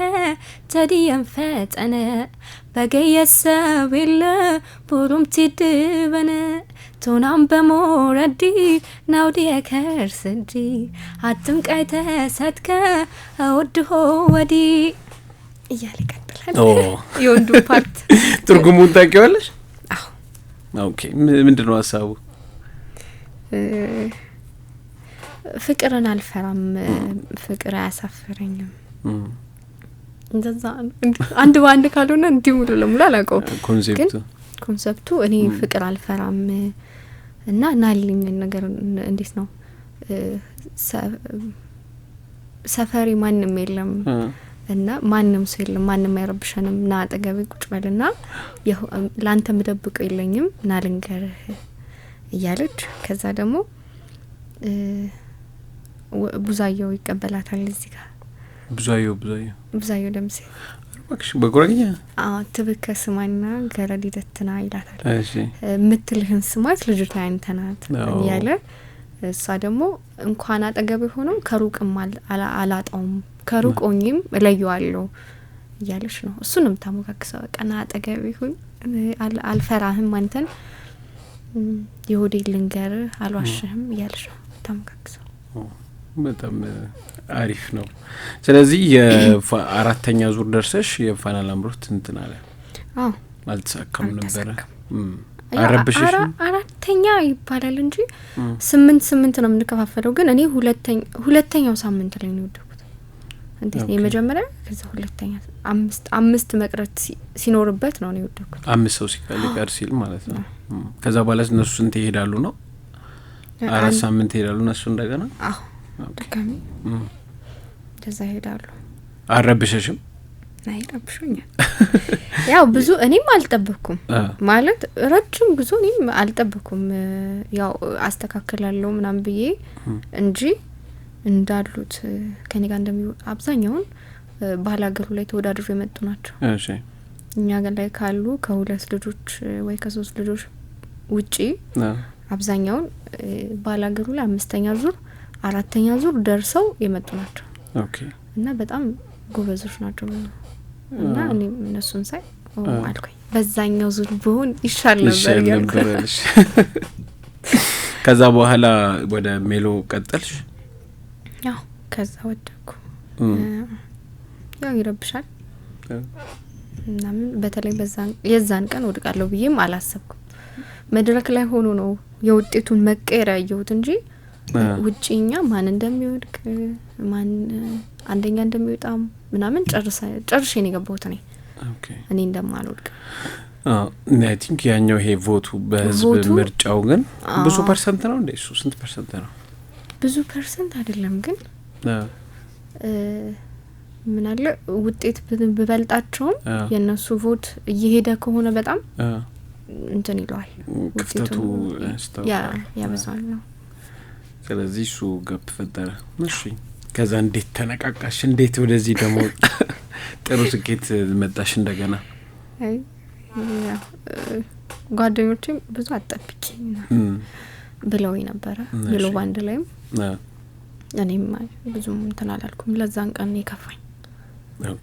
S2: ተዲየም ፈጠነ በገየሰብ የለ ቡሩም ትድበነ ቶናም በሞረዲ ናውዲ ከርስዲ አትምቀይ ተሰትከ እወድሆ ወዲ እያለ ይቀጥላል። የወንዱ ፓርት
S1: ትርጉሙን ታውቂዋለሽ?
S2: አዎ።
S1: ኦኬ ምንድነው ሀሳቡ?
S2: ፍቅርን አልፈራም፣ ፍቅር አያሳፍረኝም። እንደዛ አንድ ባንድ ካልሆነ እንዲህ ሙሉ ለሙሉ አላውቀውም። ኮንሰፕቱ እኔ ፍቅር አልፈራም እና ናልኝ ነገር እንዴት ነው ሰፈሪ ማንም የለም እና ማንም ሰው የለም፣ ማንም አይረብሸንም፣ ና አጠገቤ ቁጭ በልና ላንተ ምደብቀው የለኝም ና ልንገርህ እያለች ከዛ ደግሞ ቡዛየው ይቀበላታል። እዚህ ጋር ቡዛየው ደምሴ
S1: ማክሽ በጉራጌኛ
S2: ትብከ ስማና ገረዲ ደትና ይላታል። እሺ ምትልህን ስማት ልጅቷ አንተናት እያለ እሷ ደግሞ እንኳን አጠገብ ሆኖ ከሩቅም አላጣውም ከሩቆኝም እለየዋለሁ እያለች ነው። እሱንም ታሞካክሰው ቀና አጠገብ ይሁን አልፈራህም አንተን የሆዴ ልንገር አልዋሽህም እያለች ነው ታሞካክሰው።
S1: በጣም አሪፍ ነው። ስለዚህ የአራተኛ ዙር ደርሰሽ የፋና ላምሮት እንትን አለ? አዎ አልተሳካም ነበር። አረብሽሽ አራተኛ ይባላል እንጂ 8 ነው የምንከፋፈለው። ግን እኔ ሁለተኛው ሳምንት ላይ ነው የወደኩት። እንዴት ነው የመጀመሪያ ከዛ ሁለተኛ አምስት መቅረት ሲኖርበት ነው የወደኩት። 5 ሰው ሲቀር ሲል ማለት ነው። ከዛ በኋላ እነሱ ስንት ይሄዳሉ ነው? 4 ሳምንት ይሄዳሉ እነሱ እንደገና?
S2: አዎ ደካሚ እንደዛ ይሄዳሉ።
S1: አረብሽሽም?
S2: ናይ ረብሹኛል። ያው ብዙ እኔም አልጠበኩም ማለት ረጅም ብዙ እኔም አልጠበኩም። ያው አስተካክላለሁ ምናምን ብዬ እንጂ እንዳሉት ከኔ ጋር እንደሚወጣ አብዛኛውን ባላገሩ ላይ ተወዳድሮ የመጡ ናቸው። እሺ እኛ ጋር ላይ ካሉ ከሁለት ልጆች ወይ ከ3 ልጆች ውጪ አብዛኛውን ባላገሩ ላይ 5ኛ ዙር 4ኛ ዙር ደርሰው የመጡ ናቸው። ኦኬ እና በጣም ጎበዞች ናቸው እና እኔ እነሱን ሳይ አልኩኝ በዛኛው ዙር ብሆን ይሻል ነበር ያልኩኝ።
S1: ከዛ በኋላ ወደ ሜሎ ቀጠልሽ?
S2: ያው ከዛ ወደኩ። ያው ይረብሻል እና በተለይ የዛን ቀን ወድቃለሁ ብዬም አላሰብኩም። መድረክ ላይ ሆኖ ነው የውጤቱን መቀየር ያየሁት እንጂ ውጪኛ ማን እንደሚወድቅ ማን አንደኛ እንደሚወጣ ምናምን ጨርሼ ነው የገባሁት እኔ። ኦኬ እኔ እንደማልወድቅ
S1: አይ ቲንክ ያኛው ይሄ ቮቱ በህዝብ ምርጫው ግን ብዙ ፐርሰንት ነው እንዴ? እሱ ስንት ፐርሰንት ነው?
S2: ብዙ ፐርሰንት አይደለም ግን ምን አለ ውጤት ብበልጣቸውም የነሱ ቮት እየሄደ ከሆነ በጣም እንትን ይሏል
S1: ክፍተቱ
S2: ያበዛል ነው።
S1: ስለዚህ እሱ ገብ ፈጠረ። እሺ ከዛ እንዴት ተነቃቃሽ? እንዴት ወደዚህ ደግሞ ጥሩ ስኬት መጣሽ እንደገና?
S2: አይ ጓደኞቼም ብዙ አጠብቂኝ ብለውኝ ነበረ ብሎ ባንድ ላይም እኔም ብዙም እንትን አላልኩም። ለዛን ቀን የከፋኝ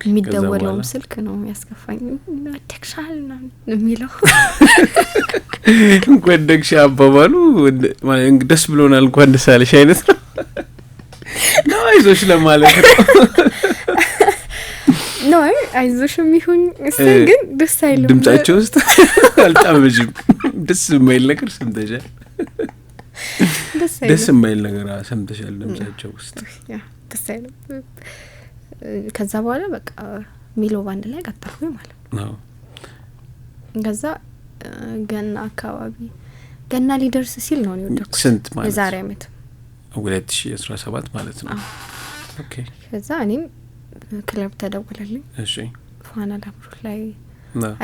S2: የሚደወለው ስልክ ነው ያስከፋኝ። ተክሻል ነው የሚለው
S1: እንኳን አባባሉ ደስ ብሎናል እንኳን ደስ አለሽ አይነት ነው። አይዞሽ ለማለት ነው።
S2: ነው አይዞሽም ይሁን እሱ ግን ደስ አይልም።
S1: ድምጻቸው ውስጥ አልጣመጅም። ደስ የማይል ነገር ሰምተሻል? ደስ የማይል ነገር ሰምተሻል ድምጻቸው ውስጥ?
S2: ያ ደስ አይልም። ከዛ በኋላ በቃ ሚሎ ባንድ ላይ ቀጠልኩኝ ማለት ነው። ከዛ ገና አካባቢ ገና ሊደርስ ሲል ነው የወደኩት።
S1: ስንት ማለት
S2: የዛሬ አመት
S1: 2017 ማለት ነው። ኦኬ
S2: ከዛ እኔም ክለብ ተደወለልኝ።
S1: እሺ
S2: ፋና ላምሮት ላይ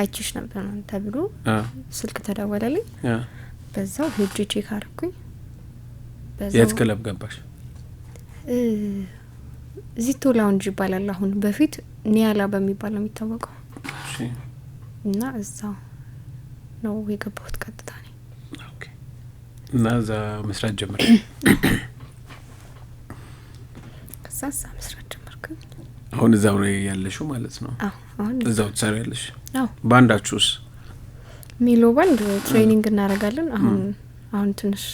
S2: አይቺሽ ነበር ተብሎ ስልክ ተደወለልኝ። በዛው ሄጄ ቼክ አረኩኝ።
S1: በዛው የት ክለብ ገባሽ?
S2: ዚቶ ላውንጅ ይባላል አሁን፣ በፊት ኒያላ በሚባል ነው የሚታወቀው።
S1: እሺ
S2: እና እዛው ነው የገባሁት ቀጥታ ነኝ።
S1: ኦኬ እና እዛ መስራት ጀመርኩ።
S2: ከዛ መስራት ጀመርኩ።
S1: አሁን እዛው ነው ያለሽው ማለት ነው?
S2: አዎ አሁን
S1: እዛው ትሰሪያለሽ?
S2: አዎ።
S1: ባንዳችሁስ?
S2: ሚሎ ባንድ ትሬኒንግ እናደርጋለን። አሁን ትንሽ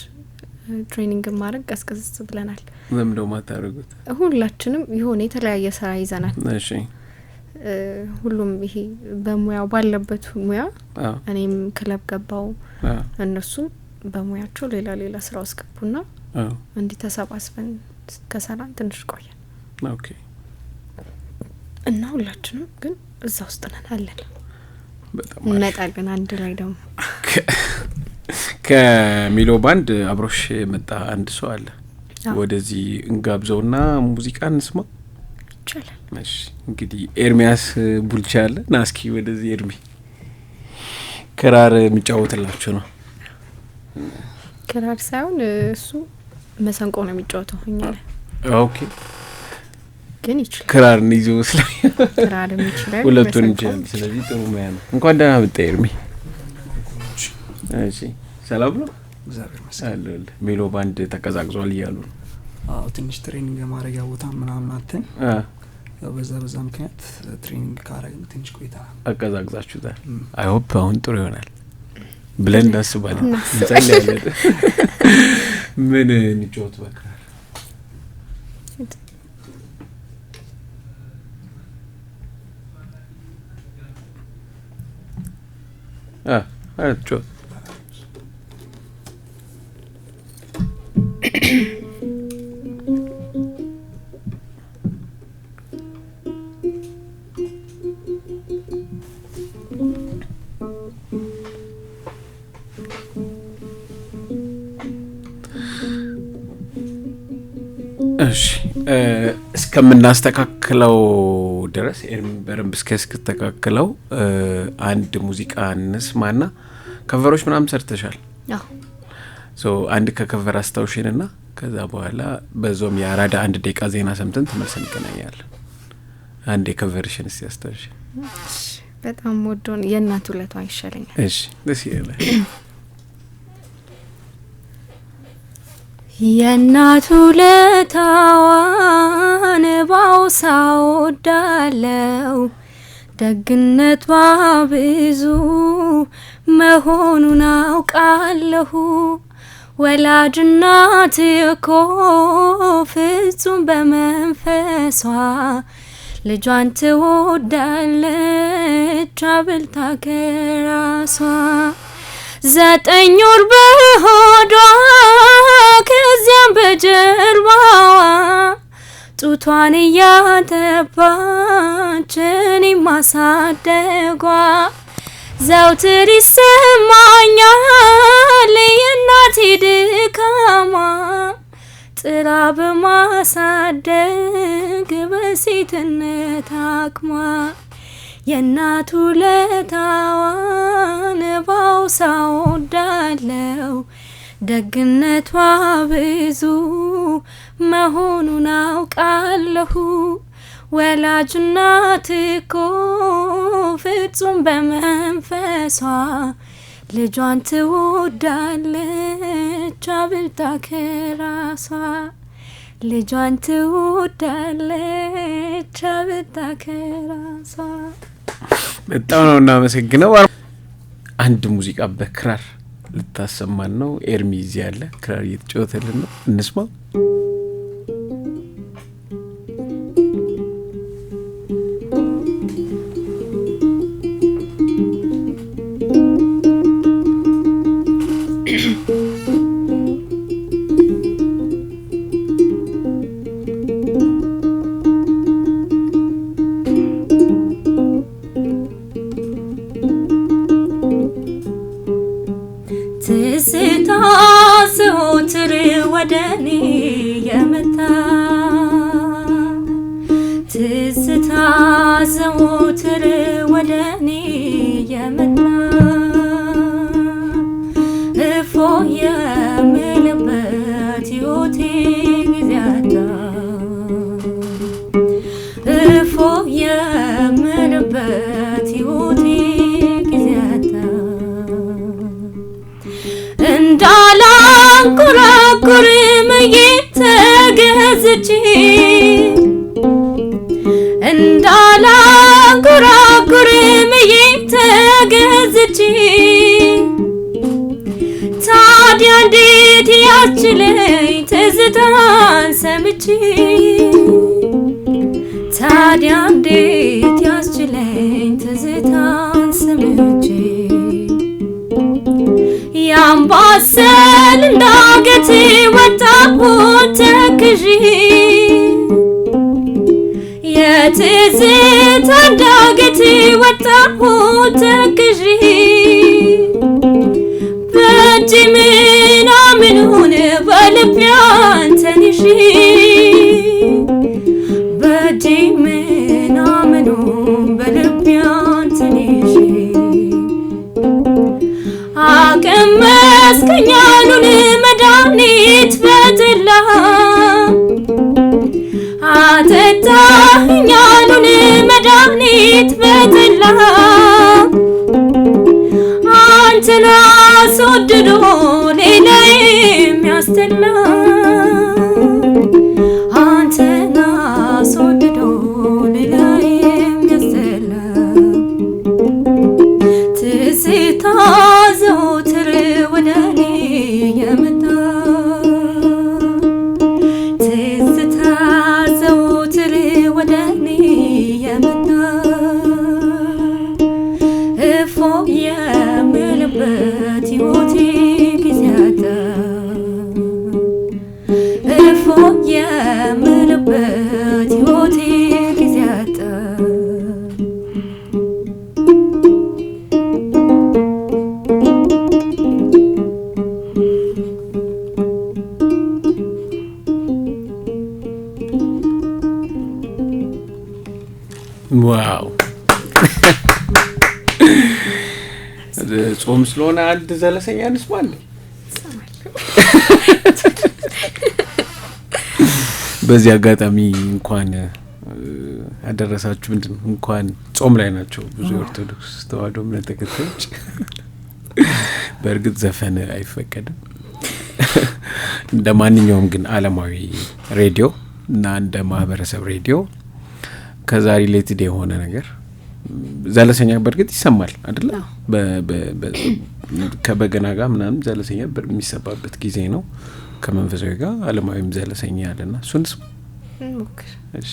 S2: ትሬኒንግ ማድረግ ቀስቀስ ብለናል።
S1: ለምን ደው ማታረጉት?
S2: ሁላችንም የሆነ የተለያየ ስራ ይዘናል።
S1: እሺ
S2: ሁሉም ይሄ በሙያው ባለበት ሙያ እኔም ክለብ ገባው፣ እነሱ በሙያቸው ሌላ ስራ አስገቡና እንዲህ ተሰባስበን ከሰራን ትንሽ ቆየን።
S1: ኦኬ እና
S2: ሁላችንም ግን እዛ ውስጥ ነን አለን።
S1: በጣም
S2: እንመጣለን አንድ ላይ ደግሞ
S1: ከሚሎ ባንድ አብሮሽ መጣ አንድ ሰው አለ። ወደዚህ እንጋብዘውና ሙዚቃ እንስማ
S2: ይቻላል?
S1: እሺ እንግዲህ ኤርሚያስ ቡልቻ አለ። ናስኪ ወደዚህ ኤርሚ ክራር የሚጫወትላችሁ ነው።
S2: ክራር ሳይሆን እሱ መሰንቆ ነው የሚጫወተው። እኛ
S1: ኦኬ
S2: ግን ይችላል
S1: ክራር ይዞ ስለ
S2: ክራር ይችላል
S1: ሁለቱን ይችላል። ስለዚህ ጥሩ ሙያ ነው። እንኳን ደህና መጣ ኤርሚ። እሺ ሰላም ነው?
S3: እግዚአብሔር ይመስገን።
S1: ሚሎ ባንድ ተቀዛቅዟል እያሉ ነው።
S3: አዎ ትንሽ ትሬኒንግ ማድረጊያ ቦታ ምናምን አተን በዛ ምክንያት ትሬኒንግ ካረግን ትንሽ ቆይታ
S1: አቀዛቅዛችሁታል። አይ ሆፕ አሁን ጥሩ ይሆናል ብለን እናስባለን። እንጸልያለን። ምን እንጫወት በክራር? አትጮህ እሺ እስከምናስተካክለው ድረስ በረምብ እስከተካክለው አንድ ሙዚቃ እንስማና ከቨሮች ምናምን ሰርተሻል?
S2: አዎ
S1: ሶ አንድ ከከቨር አስታውሽንና ከዛ በኋላ በዞም ያራዳ አንድ ደቂቃ ዜና ሰምተን ተመልሰን እንገናኛለን። አንድ የከቨርሽን እስቲ አስታውሽ።
S2: በጣም ወዶን የእናቱ ለቷ ይሻለኛል።
S1: እሺ ደስ ይላል።
S2: የእናቱ ለታዋን ባውሳው ዳለው ደግነቷ ብዙ መሆኑን አውቃለሁ። ወላጅናት እኮ ፍጹም በመንፈሷ ልጇን ትወዳለች አብልታ ከራሷ። 9 ወር በሆዷ ከዚያም በጀርባዋ ጡቷን እያጠባች እኔን ማሳደጓ ዘውትር ይሰማኛል የእናቴ ድካማ ጥራ በማሳደግ በሴትነት አቅሟ። የእናቱ ለታዋን ባውሳው ዳለው ደግነቷ ብዙ መሆኑን አውቃለሁ። ወላጅናት እኮ ፍጹም በመንፈሷ ልጇን ትወዳለች አብልታ ከራሷ። ልጇን ትወዳለች አብልታ ከራሷ።
S1: በጣም ነው እናመሰግነው። አንድ ሙዚቃ በክራር ልታሰማን ነው። ኤርሚ እዚህ ያለ ክራር እየተጫወተልን ነው። እንስማ።
S4: ወደኔ የመጣ ትዝታ ዘወትር ወደኔ የመጣ እፎ የምልበት ሕይወቴ ጊዜ አጣ እፎ የምልበት ሕይወቴ ጊዜ አጣ እንዳላንጎራጉር እየተገዝቼ እንዳላንጎራጉር እየተገዝቼ ታዲያ እንዴት ያስችለኝ ትዝታን ሰምቼ ታዲያ እንዴት ያስችለኝ ትዝታን ሰምቼ ያምባሰል እንዳገት ወጣሁት ተክዤ የትዝታ እንዳገት ወጣሁት ተክዤ በእጅ ምናምኑን በልቤ አንተን ይዤ በእጅ ምናምኑን በልቤ አንተን ይዤ አቀመስከኛሉን መድኃኒት በጠላ አጠጣኸኛሉን መድኃኒት በጠላ አንተን አስወድዶ ሌላ የሚያስጠላ አንተን አስወድዶ ሌላ የሚያስጠላ ትዝታ ዘወትር ወደኔ የመጣ ትዝታ ዘወትር ወደኔ የመጣ እፎ የምልበት ሕይወቴ ጊዜ አጣ እፎ የምልበት ሕይወቴ ጊዜ አጣ
S1: ዋው ጾም ስለሆነ አንድ ዘለሰኛ እንስማል። በዚህ አጋጣሚ እንኳን አደረሳችሁ። ምንድነው እንኳን ጾም ላይ ናቸው ብዙ ኦርቶዶክስ ተዋሕዶ እምነት ተከታዮች። በእርግጥ ዘፈን አይፈቀድም። እንደ ማንኛውም ግን ዓለማዊ ሬዲዮ እና እንደ ማህበረሰብ ሬዲዮ ከዛ ሪሌትድ የሆነ ነገር ዘለሰኛ በእርግጥ ይሰማል አይደል? ከበገና ጋር ምናምን ዘለሰኛ በሚሰባበት ጊዜ ነው። ከመንፈሳዊ ጋር ዓለማዊም ዘለሰኛ ያለና እሱንስ
S2: ሞክር።
S1: እሺ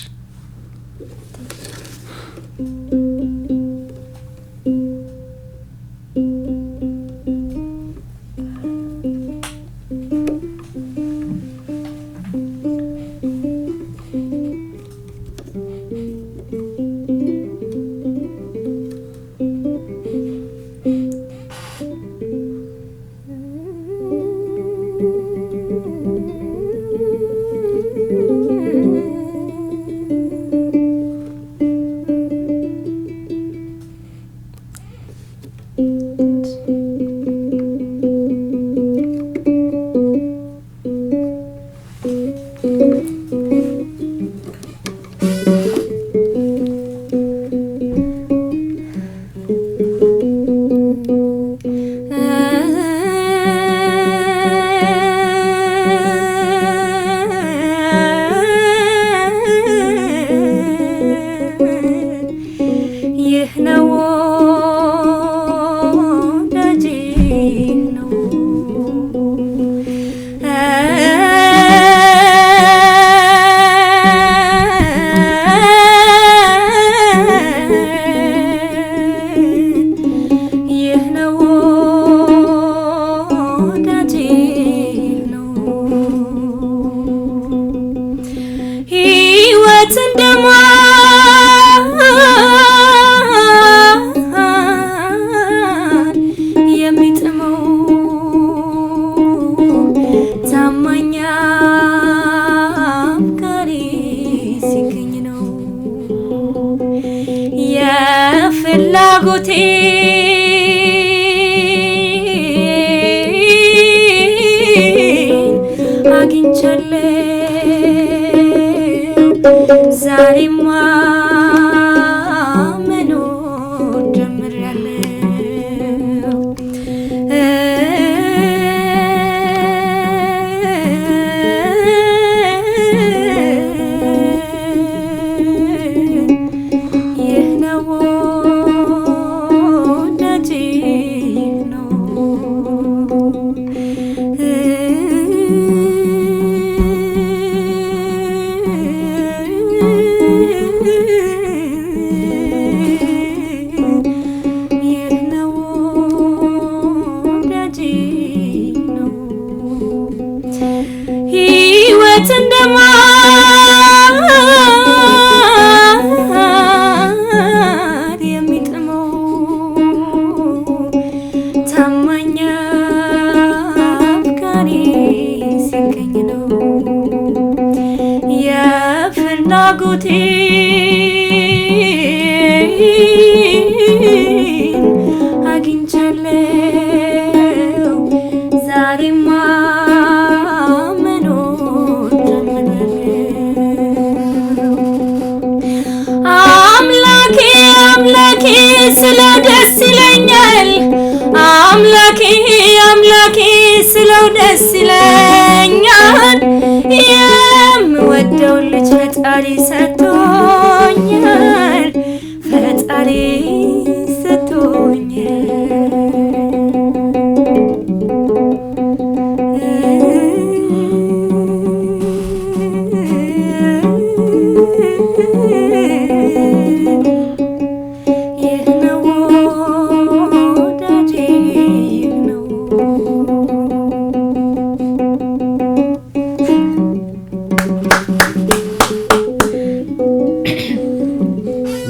S4: ወዳጄ ነው አግኝቻለሁ ዛሬማ መኖር ጀምሬያለሁ አምላኬ አምላኬ ስለው ደስ ይለኛል አምላኬ አምላኬ ስለው ደስ ይለኛል የምወደው ልጅ ፈጣሪ ሰጥቶኛል ፈጣሪ ሰጥቶኛል ይህ ነው ወዳጄ ይህ ነው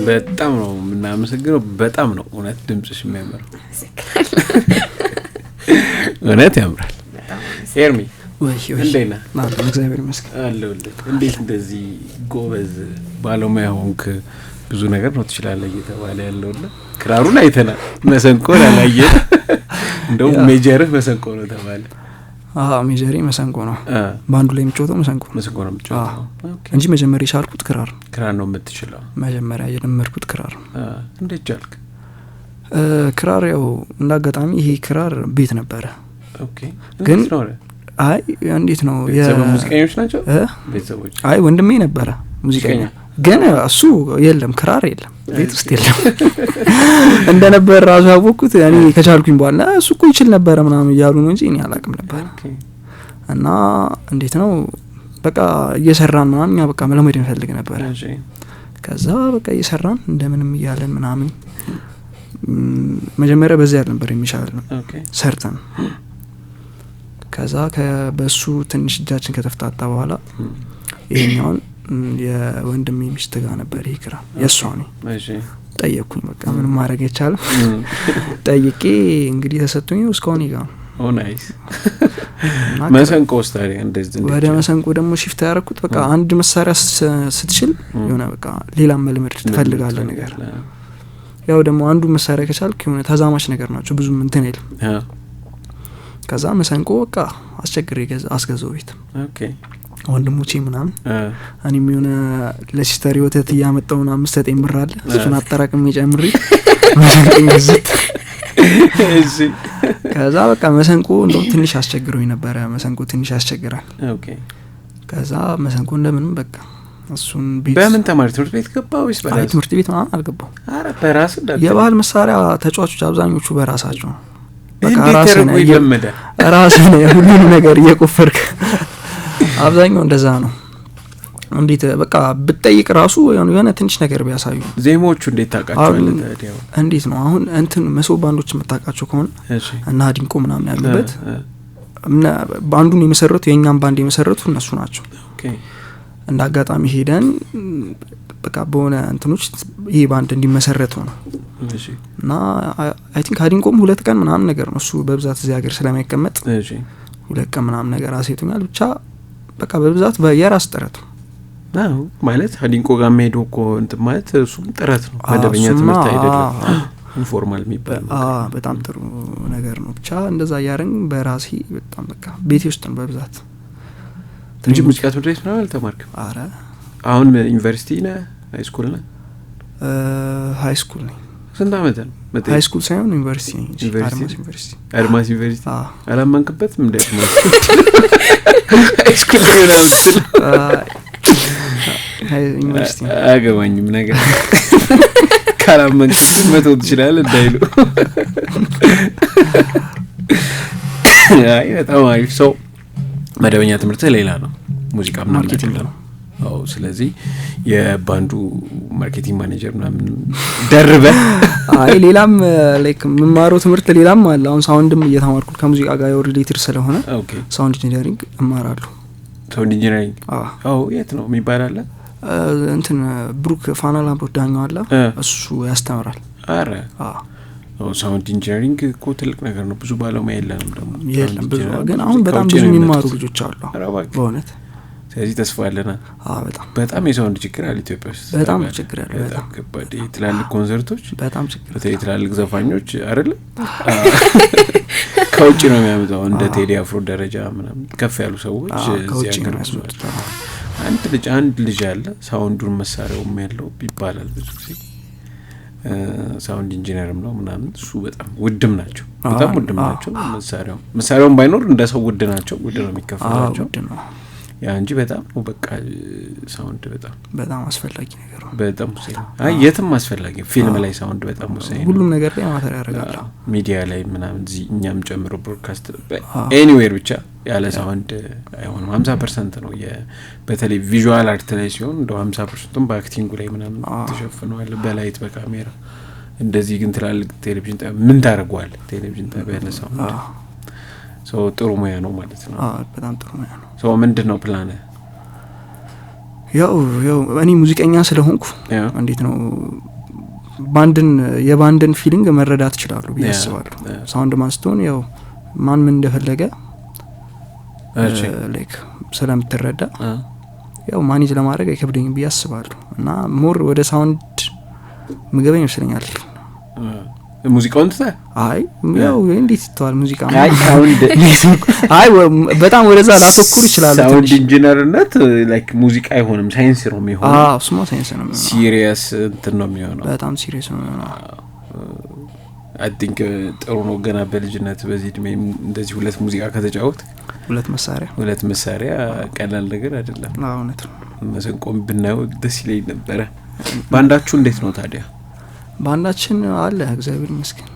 S1: በጣም ነው የምናመሰግነው። በጣም ነው እውነት ድምጽሽ የሚያምረው። እውነት ያምራል። ኤርሚ እንዴት ነህ?
S3: እግዚአብሔር ይመስገን
S1: አለሁልህ። እንዴት እንደዚህ ጎበዝ ባለሙያ ሆንክ? ብዙ ነገር ነው ትችላለህ እየተባለ ያለውልህ። ክራሩን አይተናል፣ መሰንቆን አላየን። እንደውም ሜጀርህ መሰንቆ ነው ተባለ።
S3: ሜጀሪ መሰንቆ ነው። ባንዱ ላይ የሚጫወተው መሰንቆ ነው
S1: የሚጫወተው
S3: እንጂ መጀመሪያ የቻልኩት ክራር
S1: ነው የምትችለው?
S3: መጀመሪያ የጀመርኩት ክራር።
S1: እንዴት ቻልክ?
S3: ክራር ያው እንዳጋጣሚ ይሄ ክራር ቤት ነበረ።
S1: ኦኬ
S3: ግን አይ እንዴት ነው
S1: ሙዚቀኞች ናቸው ቤተሰቦች?
S3: አይ ወንድሜ ነበረ ሙዚቀኛ፣ ግን እሱ የለም ክራር የለም ቤት ውስጥ የለም። እንደነበር ራሱ ያወቅኩት እኔ ከቻልኩኝ በኋላ እሱ እኮ ይችል ነበረ ምናምን እያሉ ነው እንጂ እኔ አላቅም ነበር። እና እንዴት ነው በቃ እየሰራን ምናምን እኛ በቃ መለመድ እንፈልግ ነበር። ከዛ በቃ እየሰራን እንደምንም እያለን ምናምን መጀመሪያ በዛ ያለ ነበር የሚሻለው ሰርተን ከዛ በሱ ትንሽ እጃችን ከተፍታታ በኋላ ይሄኛውን የወንድሜ ሚስት ጋር ነበር ይሄ ክራር የሷ ነው። ጠየቅኩኝ በቃ ምንም ማድረግ አይቻልም። ጠይቄ እንግዲህ ተሰጥቶኝ እስካሁን ይጋር
S1: ናይስ። መሰንቆ ስታሪ እንደዚህ
S3: ወደ መሰንቆ ደግሞ ሽፍት ያደረኩት በቃ አንድ መሳሪያ ስትችል የሆነ በቃ ሌላ መልመድ ትፈልጋለህ ነገር። ያው ደግሞ አንዱ መሳሪያ ከቻልክ የሆነ ተዛማች ነገር ናቸው ብዙም እንትን አይልም። ከዛ መሰንቆ በቃ አስቸግሬ አስገዛው ቤት።
S1: ኦኬ
S3: ወንድሞቼ ምናምን እኔም የሆነ ለሲስተር ወተት እያመጣውና 5 ብር አለ እሱን አጠራቅሜ ጨምሬ መሰንቆን ገዝቼ እሺ። ከዛ በቃ መሰንቆ እንደውም ትንሽ አስቸግሮኝ ነበረ። መሰንቆ ትንሽ ያስቸግራል።
S1: ኦኬ።
S3: ከዛ መሰንቆ እንደምንም በቃ እሱን ቤት
S1: በምን ተማሪ ትምህርት ቤት ገባው ወይስ በራስ?
S3: ትምህርት ቤት ምናምን አልገባው።
S1: አረ በራስ እንዳለ
S3: የባህል መሳሪያ ተጫዋቾች አብዛኞቹ በራሳቸው
S1: በቃ
S3: ራስ ነው ሁሉ ነገር እየቆፈርክ አብዛኛው እንደዛ ነው። እንዴት በቃ ብትጠይቅ ራሱ የሆነ ትንሽ ነገር ቢያሳዩ
S1: ዜማዎቹ እንዴት ታውቃቸዋለህ ታዲያ?
S3: እንዴት ነው አሁን እንትን መሶብ ባንዶች የምታውቃቸው ከሆነ እና ዲንቆ ምናምን ያሉበት እና ባንዱን የመሰረቱ የኛን ባንድ የመሰረቱ እነሱ ናቸው።
S1: ኦኬ።
S3: እንደ አጋጣሚ ሄደን በቃ በሆነ እንትኖች ይሄ ባንድ እንዲመሰረት ሆነ።
S1: እሺ።
S3: እና አይ ቲንክ አዲንቆም 2 ቀን ምናምን ነገር ነው እሱ በብዛት እዚህ ሀገር ስለማይቀመጥ።
S1: እሺ።
S3: 2 ቀን ምናምን ነገር አሴቱኛል ብቻ በቃ በብዛት በየራስ ጥረት ነው።
S1: አዎ ማለት አዲንቆ ጋር መሄድ እኮ እንትን ማለት እሱም ጥረት ነው። መደበኛ ትምህርት አይደለም፣ ኢንፎርማል የሚባል ነው።
S3: በጣም ጥሩ ነገር ነው። ብቻ እንደዛ ያረን በራሴ በጣም በቃ ቤቴ ውስጥ ነው በብዛት
S1: እንጂ ሙዚቃ ትምህርት ቤት ነው አልተማርክም?
S3: አረ
S1: አሁን ዩኒቨርሲቲ ነህ? ሃይ ስኩል ነህ?
S3: ሃይ ስኩል ነኝ።
S1: ስንት አመት ነው?
S3: ሃይ ስኩል ሳይሆን ዩኒቨርሲቲ ነኝ።
S1: አድማስ ዩኒቨርሲቲ አላማንክበትም እንደ ሃይ ስኩል ነው
S3: ዩኒቨርሲቲ
S1: አገባኝም ነገር ካላመን መተው ትችላለህ እንዳይሉ። አይ በጣም አሪፍ ሰው። መደበኛ ትምህርት ሌላ ነው፣ ሙዚቃ ማርኬቲንግ ነው። አዎ ስለዚህ የባንዱ ማርኬቲንግ ማኔጀር ምናምን ደርበ
S3: አይ ሌላም ላይክ መማሩ ትምህርት ሌላም አለ። አሁን ሳውንድም እየተማርኩ ከሙዚቃ ጋር ሪሌትድ ስለሆነ ሳውንድ ኢንጂነሪንግ እማራለሁ።
S1: ሳውንድ ኢንጂነሪንግ አዎ የት ነው የሚባል አለ?
S3: እንትን ብሩክ ፋና ላምሮት ዳኛው አለ፣ እሱ ያስተምራል።
S1: አረ ሳውንድ ኢንጂነሪንግ እኮ ትልቅ ነገር ነው። ብዙ ባለሙያ የለንም ደግሞ
S3: የለም ብዙ፣ ግን አሁን በጣም ብዙ የሚማሩ ልጆች አሉ በእውነት።
S1: ስለዚህ ተስፋ አለና በጣም የሳውንድ ችግር አለ ኢትዮጵያ ውስጥ፣
S3: በጣም ችግር አለ።
S1: በጣም ከባድ ትላልቅ ኮንሰርቶች
S3: በጣም ችግር፣
S1: በተለይ ትላልቅ ዘፋኞች አይደል ከውጭ ነው የሚያመጣው። እንደ ቴዲ አፍሮ ደረጃ ምናምን ከፍ ያሉ ሰዎች እዚህ ሀገር አንድ ልጅ አለ ሳውንዱን መሳሪያውም ያለው ይባላል ብዙ ጊዜ ሳውንድ ኢንጂነርም ነው ምናምን። እሱ በጣም ውድም ናቸው፣ በጣም ውድም ናቸው። መሳሪያውም ባይኖር እንደ ሰው ውድ ናቸው፣ ውድ ነው የሚከፈላቸው ያ እንጂ በጣም ነው በቃ ሳውንድ በጣም አስፈላጊ ነገር ነው። በጣም አይ የትም አስፈላጊ ፊልም ላይ ሳውንድ በጣም ወሳኝ ነው። ሁሉም ነገር ላይ ማተር ያደርጋል፣ ሚዲያ ላይ ምናምን እዚህ እኛም ጨምሮ ብሮድካስት ኤኒዌር ብቻ ያለ ሳውንድ አይሆንም። 50% ነው በተለይ ቪዥዋል አርት ላይ ሲሆን እንደው 50%ቱን በአክቲንጉ ላይ ምናምን ተሸፍኗል፣ በላይት በካሜራ እንደዚህ። ግን ትላልቅ ቴሌቪዥን ምን ታደርጓል? ቴሌቪዥን ጣቢያ ያለ ሳውንድ ጥሩ ሙያ ነው ማለት ነው። በጣም ጥሩ ሙያ ነው። ምንድነው ፕላን? ያው እኔ ሙዚቀኛ ስለሆንኩ እንዴት ነው የባንድን ፊሊንግ መረዳት ይችላሉ ብዬ አስባለሁ። ሳውንድ ማስተውን ያው ማን ምን እንደፈለገ ላይክ ስለምትረዳ ያው ማኔጅ ለማድረግ አይከብደኝም ብዬ አስባለሁ። እና ሞር ወደ ሳውንድ ምግብ ይመስለኛል ሙዚቃውን አይ ያው እንዴት ይተዋል ሙዚቃ አይ በጣም ወደዛ ላተኩር ይችላል። ሳውንድ ኢንጂነርነት ላይክ ሙዚቃ አይሆንም፣ ሳይንስ ነው የሚሆነው። እሱማ ሳይንስ ነው የሚሆነው፣ ሲሪየስ እንትን ነው የሚሆነው፣ በጣም ሲሪየስ ነው የሚሆነው። አይ ቲንክ ጥሩ ነው ገና በልጅነት በዚህ እድሜ እንደዚህ ሁለት ሙዚቃ ከተጫወት ሁለት መሳሪያ ቀላል ነገር አይደለም። እውነት ነው። መሰንቆም ብናየው ደስ ይለኝ ነበረ። ባንዳችሁ እንዴት ነው ታዲያ? ባንዳችን አለ እግዚአብሔር ይመስገን።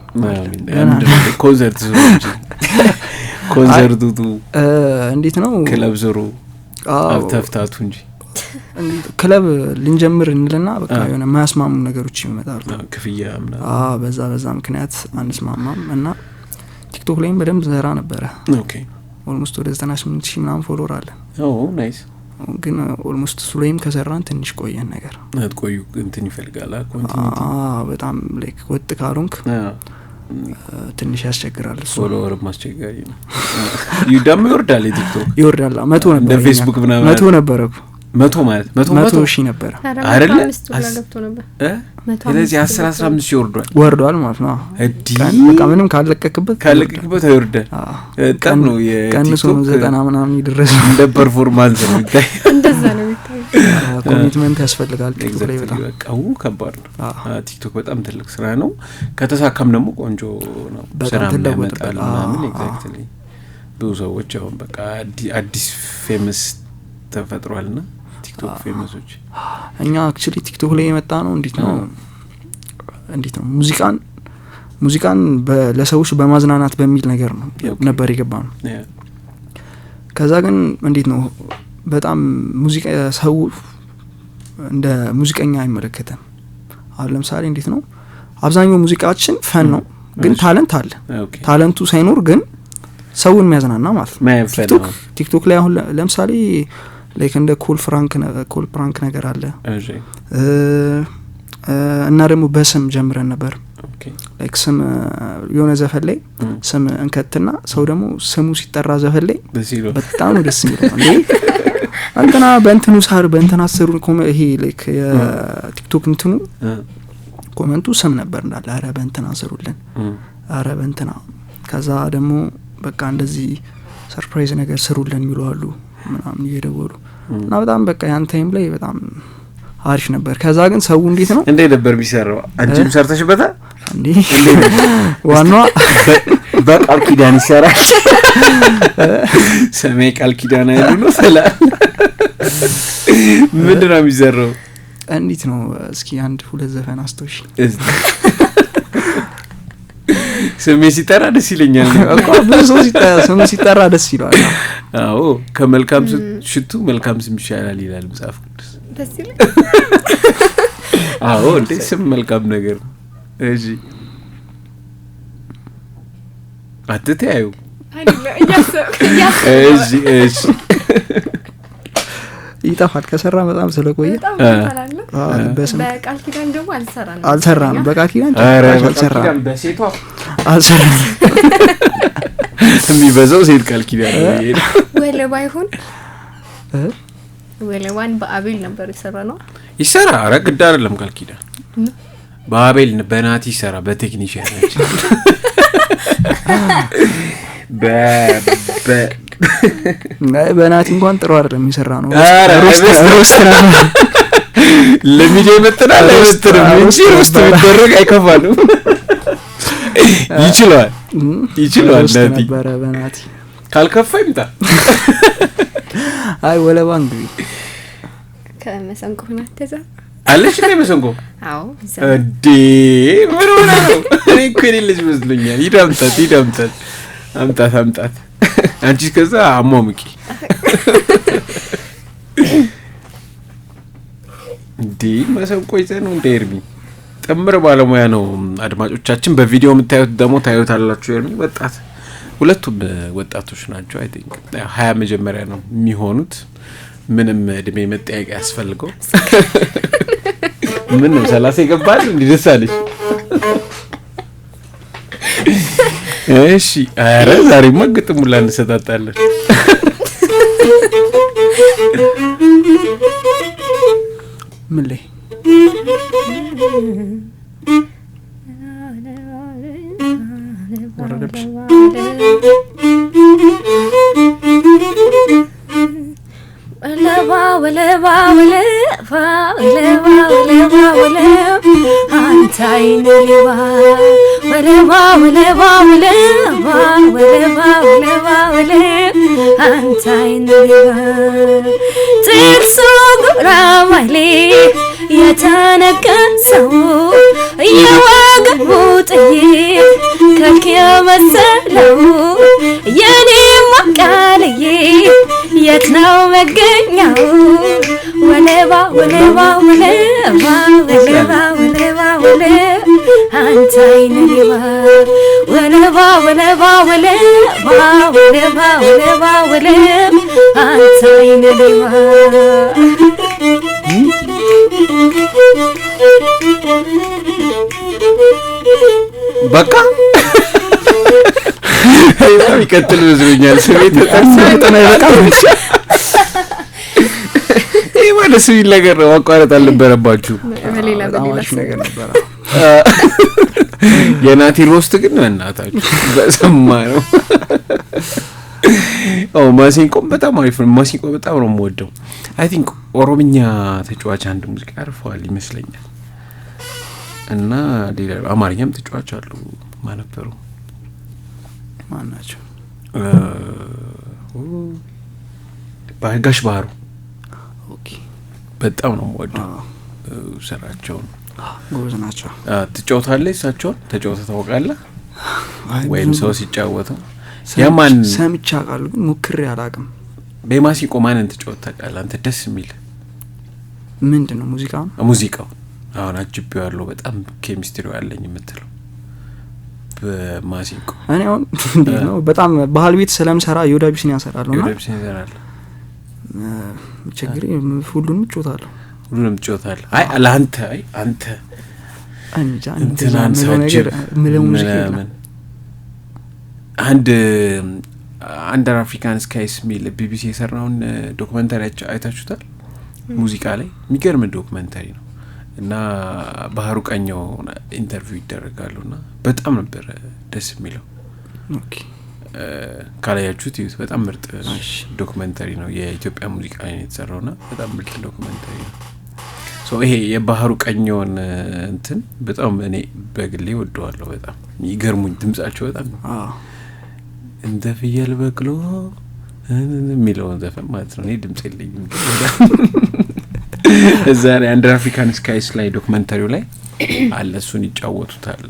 S1: ኮንሰርቱ እንዴት ነው? ክለብ ዞሩ አብተፍታቱ እንጂ ክለብ ልንጀምር እንልና በቃ የሆነ ማያስማሙ ነገሮች ይመጣሉ፣ ክፍያ ምናምን በዛ ምክንያት አንስማማም እና ቲክቶክ ላይም በደንብ ዘራ ነበረ። ኦኬ ኦልሞስት ወደ 98,000 ምናምን ፎሎወር አለ። ናይስ። ግን ኦልሞስት ሱላይም ከሰራን ትንሽ ቆየን ነገር አትቆዩ እንትን ይፈልጋል ኮንቲኒቲ በጣም ላይክ ወጥ ካሉንክ ትንሽ ያስቸግራል። ፎሎወር ማስቸጋሪ ነው። ይዳም ይወርዳል፣ ቲክቶክ ይወርዳል። 100 ነበር እንደ ፌስቡክ ምናምን 100 ነበር እኮ 100 ማለት 100 ሺህ ነበር አይደል? ስለዚህ 10-15 ሺህ ወርዷል ማለት ነው። በቃ ምንም ካልለቀቅበት አይወርዳል። ቀን ነው የቀንሶ 90 ምናምን ይደረስ እንደ ፐርፎርማንስ ነው ይታይ፣ እንደዛ ነው ይታይ። ኮሚትመንት ያስፈልጋል ቲክቶክ ላይ በጣም በቃው ከባድ ነው። ቲክቶክ በጣም ትልቅ ስራ ነው። ከተሳካም ደግሞ ቆንጆ ነው፣ ስራ ያመጣል ምናምን። ኤግዛክትሊ ብዙ ሰዎች አሁን በቃ አዲስ ፌመስ ተፈጥሯልና ቲክቶክ ፌመሶች እኛ አክቹሊ ቲክቶክ ላይ የመጣ ነው። እንዴት ነው ሙዚቃን ለሰዎች በማዝናናት በሚል ነገር ነው ነበር የገባ ነው። ከዛ ግን እንዴት ነው በጣም ሙዚቃ ሰው እንደ ሙዚቀኛ አይመለከተም። አሁን ለምሳሌ እንዴት ነው አብዛኛው ሙዚቃችን ፈን ነው፣ ግን ታለንት አለ። ታለንቱ ሳይኖር ግን ሰውን የሚያዝናና ማለት ነው። ቲክቶክ ላይ አሁን ለምሳሌ ላይክ እንደ ኮል ፕራንክ ነገር አለ እና ደግሞ በስም ጀምረን ነበር። ላይክ ስም የሆነ ዘፈን ላይ ስም እንከትና ሰው ደግሞ ስሙ ሲጠራ ዘፈን ላይ በጣም ነው ደስ የሚለው። አንተና በእንትኑ ሳር በእንተና ሰሩ ይሄ ላይክ የቲክቶክ እንትኑ ኮመንቱ ስም ነበር እንዳለ አረ በእንተና ሰሩልን፣ አረ በእንተና ከዛ ደግሞ በቃ እንደዚህ ሰርፕራይዝ ነገር ሰሩልን ይሏሉ ምናምን እየደወሉ እና በጣም በቃ ያን ታይም ላይ በጣም አሪፍ ነበር። ከዛ ግን ሰው እንዴት ነው እንዴ ነበር የሚሰራው? አንቺም ሰርተሽበታል እንዴ? ዋናው በቃል ኪዳን ይሰራል። ሰሜ ቃል ኪዳን አይሉ ነው ሰላም ምንድነው የሚዘራው?
S3: እንዴት ነው እስኪ አንድ ሁለት ዘፈን አስቶሽ
S1: ስሜ ሲጠራ ደስ ይለኛል
S3: እኮ ብዙ ስሙ ሲጠራ ደስ ይላል።
S1: አዎ ከመልካም ሽቱ መልካም ስም ይሻላል ይላል መጽሐፍ ቅዱስ።
S2: ደስ ይላል።
S1: አዎ እንዴ ስም መልካም ነገር ነው። እሺ አትተያዩ። እሺ እሺ
S3: ይጠፋል ከሰራ በጣም ስለቆየ
S2: በቃል ኪዳን ደግሞ አልሰራንም።
S3: በቃል ኪዳን
S1: አልሰራንም። በሴቷ
S3: አልሰራንም።
S1: የሚበዛው ሴት ቃል ኪዳን
S2: ወለባ ይሁን ወለባን በአቤል ነበር የሰራነው።
S1: ይሰራ ረግድ አይደለም ቃል ኪዳን በአቤል በናቲ ይሰራ በቴክኒሽያን ነች።
S3: በናቲ እንኳን ጥሩ አይደለም የሚሰራ ነው።
S1: ሮስት ለሚዲያ ይመጥናል አይወስትንም እንጂ ሮስት ቢደረግ አይከፋንም። ይችላል ናቲ
S3: በናቲ
S1: ካልከፋ ይምጣ።
S3: አይ ወለባ እንግዲህ
S2: ከመሰንቆ ናተዛ
S1: አለች እንደ መሰንቆ።
S2: አዎ
S1: እንዴ ምን ሆነ ነው? እኔ እኮ ልጅ መስሎኛል። ይዳምጣት አምጣት አንቺ ከዛ አሟሙቂ እንዴ መሰንቆ ይዘህ ነው እንደ ኤርሚ ጥምር ባለሙያ ነው። አድማጮቻችን በቪዲዮ የምታዩት ደግሞ ታዩታላችሁ። ኤርሚ ወጣት ሁለቱም ወጣቶች ናቸው። አይ ቲንክ 20 መጀመሪያ ነው የሚሆኑት። ምንም እድሜ መጠያየቅ ያስፈልገው ምን ነው 30 ይገባል እንዴ ደስ አለሽ? እሺ አረ ዛሬማ ግጥም ሁላ እንሰጣጣለን።
S3: ምን ላይ ወረደብሽ?
S4: ወለባ አንታይን ሌባ ወለባ አንታይን ሌባ ጥርሱ ጉራማይሌ የተነቀሰው የወገቡ ጥይት ከኪያመሰለው የኔ ማቃልዬ የት ነው መገኛው? ወለባ አንታይን ሌባ ወለባ አንታይን ሌባ
S1: በቃ በጣም ይቀጥል መስሎኛል። ስሜት ተጠርሰና በጣም ይሄ ማለት ሲል ነገር ነው። አቋረጥ አልነበረባችሁ።
S2: በሌላ
S3: ነገር ነበር።
S1: የናቲ ሮስት ግን እናታችሁ በሰማ ነው። ማሲንቆ በጣም አሪፍ ነው። ማሲንቆ በጣም ነው የምወደው። አይ ቲንክ ኦሮምኛ ተጫዋች አንድ ሙዚቃ አርፈዋል ይመስለኛል። እና ሌላ አማርኛም ተጫዋች አሉ ማነበሩ
S3: ማን ናቸው?
S1: ባጋሽ ባህሩ
S3: ኦኬ
S1: በጣም ነው የምወደው ስራቸውን።
S3: ጎበዝ ናቸው።
S1: ትጫወታለህ? እሳቸውን ተጫውተህ ታውቃለህ ወይም ሰው ሲጫወተው? ያማን
S3: ሰምቻ ቃሉ ግን ሞክሬ አላውቅም።
S1: በማሲንቆ ማንን ትጫወት ታውቃለህ አንተ? ደስ የሚል
S3: ምንድነው? ሙዚቃው
S1: አሁን አጅቤው ያለው በጣም ኬሚስትሪው ያለኝ የምትለው በማሲንቆ። እኔ
S3: አሁን እንዴት ነው በጣም ባህል ቤት ስለምሰራ ዮዳቢስን ያሰራለውና
S1: ዮዳቢስን ያሰራል።
S3: ችግሬ ሁሉንም እጮታለሁ።
S1: አይ ለአንተ አንተ
S3: አንጃ እንትን ነገር ምለው ሙዚቃ
S1: አንድ አፍሪካን ስካይስ ሚል ቢቢሲ የሰራውን ዶክመንታሪ አይታችሁታል? ሙዚቃ ላይ የሚገርም ዶክመንታሪ ነው። እና ባህሩ ቀኘው ኢንተርቪው ይደረጋሉና በጣም ነበር ደስ የሚለው።
S3: ኦኬ
S1: ካላያችሁት ይሁት በጣም ምርጥ ዶክመንታሪ ነው። የኢትዮጵያ ሙዚቃ ላይ የተሰራውና በጣም ምርጥ ዶክመንታሪ ነው። ይሄ የባህሩ ቀኘውን እንትን በጣም እኔ በግሌ ወደዋለሁ። በጣም ይገርሙኝ ድምጻቸው በጣም እንደ ፍየል በቅሎ የሚለውን ዘፈን ማለት ነው። እኔ ድምጽ የለኝም እዛ ላይ አንድ አፍሪካን ስካይስ ላይ ዶክመንተሪው ላይ አለ እሱን ይጫወቱታል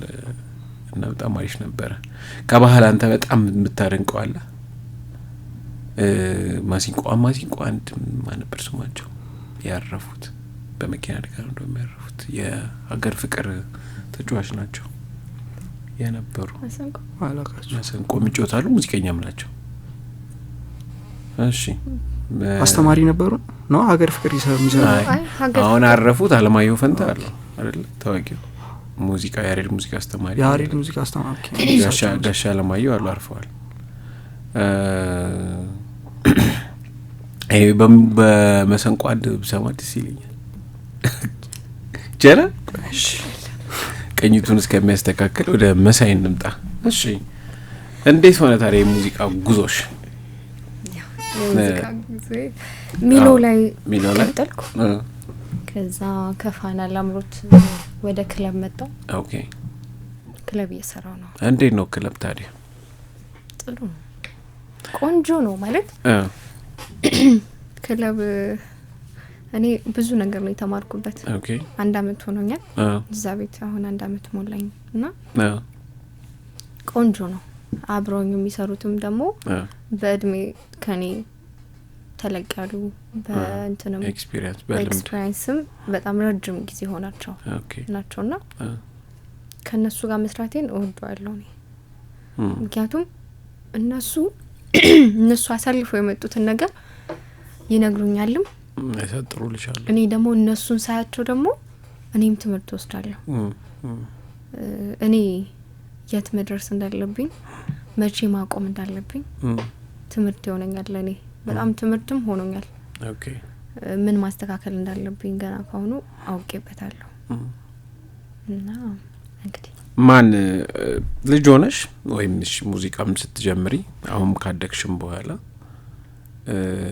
S1: እና በጣም አሪፍ ነበር። ከባህል አንተ በጣም የምታደንቀው አለ? ማሲንቆ አንድ ማን ነበር ስማቸው ያረፉት በመኪና አደጋ ነው የሚያረፉት የሀገር ፍቅር ተጫዋች ናቸው የነበሩ ማሲንቆ የሚጫወታሉ ሙዚቀኛም ናቸው። እሺ
S3: አስተማሪ ነበሩ ነው ሀገር ፍቅር ይሰሩ
S1: አሁን አረፉት። አለማየሁ ፈንታ አለ አይደል ታዋቂው ሙዚቃ ያሬድ ሙዚቃ አስተማሪ ጋሻ አለማየሁ አሉ አርፈዋል። በመሰንቆ አንድ ብሰማ ደስ ይለኛል። ጀራ ቀኝቱን እስከሚያስተካክል ወደ መሳይ እንምጣ። እሺ እንዴት ሆነ ታዲያ የሙዚቃ ጉዞሽ?
S2: ሚሎ ላይ ቀጠልኩ። ከዛ ከፋና ላምሮት ወደ ክለብ መጣሁ።
S1: ኦኬ
S2: ክለብ እየሰራው ነው።
S1: እንዴት ነው ክለብ ታዲያ?
S2: ጥሩ ቆንጆ ነው ማለት ክለብ እኔ ብዙ ነገር ነው የተማርኩበት።
S1: ኦኬ
S2: አንድ አመት ሆኖኛል እዛ ቤት አሁን አንድ አመት ሞላኝ እና ቆንጆ ነው። አብረውኝ የሚሰሩትም ደግሞ በእድሜ ከኔ ተለቃሉ በእንተንም ኤክስፒሪየንስም በጣም ረጅም ጊዜ ሆናቸው ናቸውና ከነሱ ጋር መስራቴን እወደዋለሁ እኔ። ምክንያቱም እነሱ አሳልፈው የመጡትን ነገር ይነግሩኛልም
S1: ያሳጥሩልሻል።
S2: እኔ ደግሞ እነሱን ሳያቸው ደግሞ እኔም ትምህርት ወስዳለሁ። እኔ የት መድረስ እንዳለብኝ መቼ ማቆም እንዳለብኝ ትምህርት ይሆነኛል ለኔ። በጣም ትምህርትም ሆኖኛል።
S1: ኦኬ
S2: ምን ማስተካከል እንዳለብኝ ገና ካሁኑ አውቄበታለሁ። እና እንግዲህ
S1: ማን ልጅ ሆነሽ ወይም ሙዚቃም ስትጀምሪ አሁን ካደግሽም በኋላ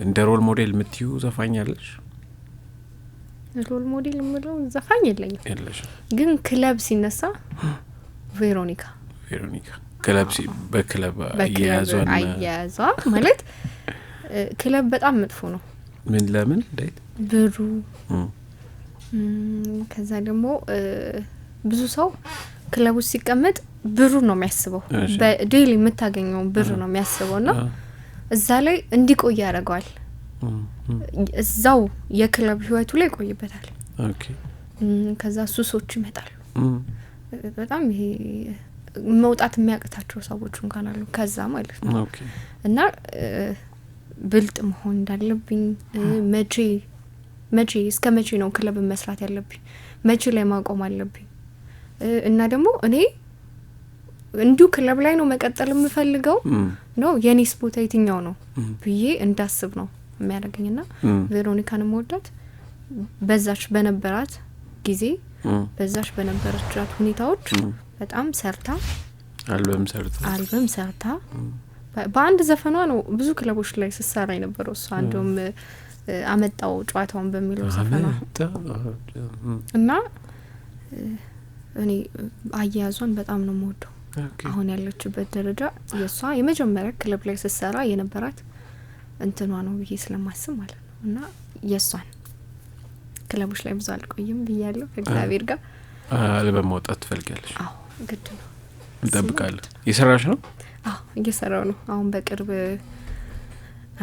S1: እንደ ሮል ሞዴል የምትዩ ዘፋኛለሽ?
S2: ሮል ሞዴል የምለው ዘፋኝ የለኝም። ግን ክለብ ሲነሳ ቬሮኒካ ክለብ በክለብ አያያዟ ማለት ክለብ በጣም መጥፎ ነው።
S1: ምን ለምን እንዴት
S2: ብሩ ከዛ ደግሞ ብዙ ሰው ክለብ ውስጥ ሲቀመጥ ብሩ ነው የሚያስበው። በዴሊ የምታገኘው ብሩ ነው የሚያስበውና እዛ ላይ እንዲቆይ ያደርገዋል። እዛው የክለብ ህይወቱ ላይ ቆይበታል።
S1: ኦኬ
S2: ከዛ ሱሶች ይመጣሉ። በጣም ይሄ መውጣት የሚያቅታቸው ሰዎች እንኳን አሉ ከዛ ማለት ነው።
S1: ኦኬ
S2: እና ብልጥ መሆን እንዳለብኝ መቼ እስከ መቼ ነው ክለብ መስራት ያለብኝ? መቼ ላይ ማቆም አለብኝ? እና ደግሞ እኔ እንዲሁ ክለብ ላይ ነው መቀጠል የምፈልገው ነው የኔስ ቦታ የትኛው ነው ብዬ እንዳስብ ነው የሚያደርገኝና ቬሮኒካን መወዳት በዛች በነበራት ጊዜ በዛች በነበረቻት ሁኔታዎች በጣም ሰርታ አልበም ሰርታ በአንድ ዘፈኗ ነው ብዙ ክለቦች ላይ ሲሰራ የነበረው። እሷ እንደውም አመጣው ጨዋታውን በሚለው ዘፈኗ እና እኔ አያያዟን በጣም ነው የምወደው። አሁን ያለችበት ደረጃ የሷ የመጀመሪያ ክለብ ላይ ሲሰራ የነበራት እንትኗ ነው ብዬ ስለማስብ ማለት ነው። እና የሷን ክለቦች ላይ ብዙ አልቆይም ብያለሁ ከእግዚአብሔር ጋር።
S1: አልበም ማውጣት ትፈልጋለሽ?
S2: አዎ ግድ ነው።
S1: እንጠብቃለን። እየሰራሽ ነው?
S2: አዎ እየሰራው ነው። አሁን በቅርብ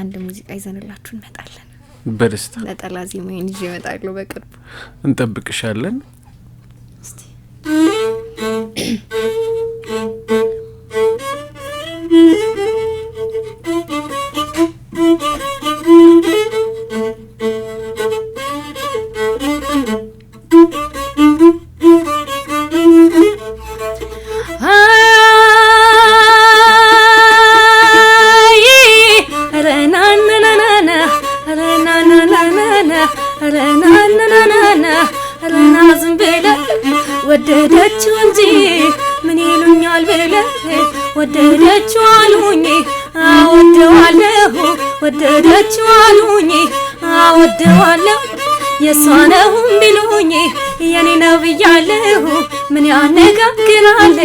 S2: አንድ ሙዚቃ ይዘንላችሁ እንመጣለን።
S1: በደስታ
S2: ነጠላ ዜማዬን ይዤ እመጣለሁ በቅርቡ።
S1: እንጠብቅሻለን።
S2: እስቲ
S4: ወደደችው እንጂ ምን ይሉኛል ብለህ ወደደችው አሉኝ አወደዋለሁ ወደደችው አሉኝ አወደዋለሁ የሷ ነው ቢሉኝ የኔ ነው ብያለሁ ምን ያነጋግራል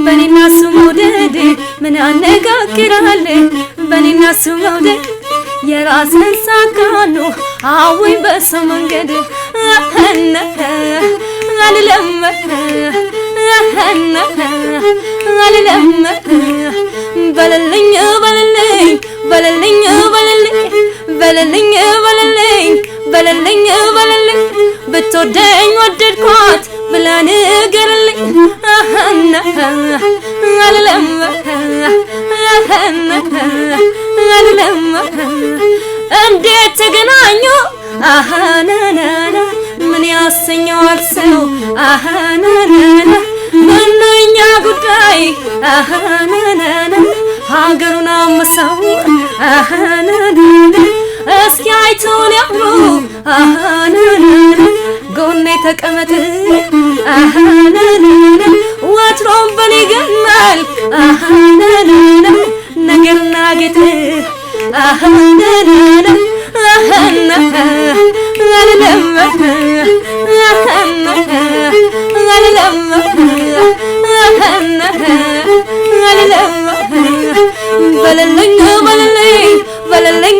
S4: በኔና እሱ መውደድ ምን ያነጋግራል በኔና እሱ መውደድ የራስን ሳካኑ አወይ በሰው መንገድ አልለም አልለም በለልኝ በለልኝ በለልኝ በለልኝ በለልኝ በለልኝ በለልኝ ብትወደኝ ወደድኳት ብላ ንገርልኝ አልለም አልለም እንዴት ተገናኙ ናናና ምን ያሰኘዋል ሰው ናናና ምንኛ ጉዳይ ናናና ሀገሩን አመሳው ናናና እስኪ አይቶን ያምሩ ናናና ጎኔ ተቀመጥ ናናና ወትሮም በኔ ገመል ናናና ነገርና ጌጥ ናናና በለልኝ በለልኝ በለልኝ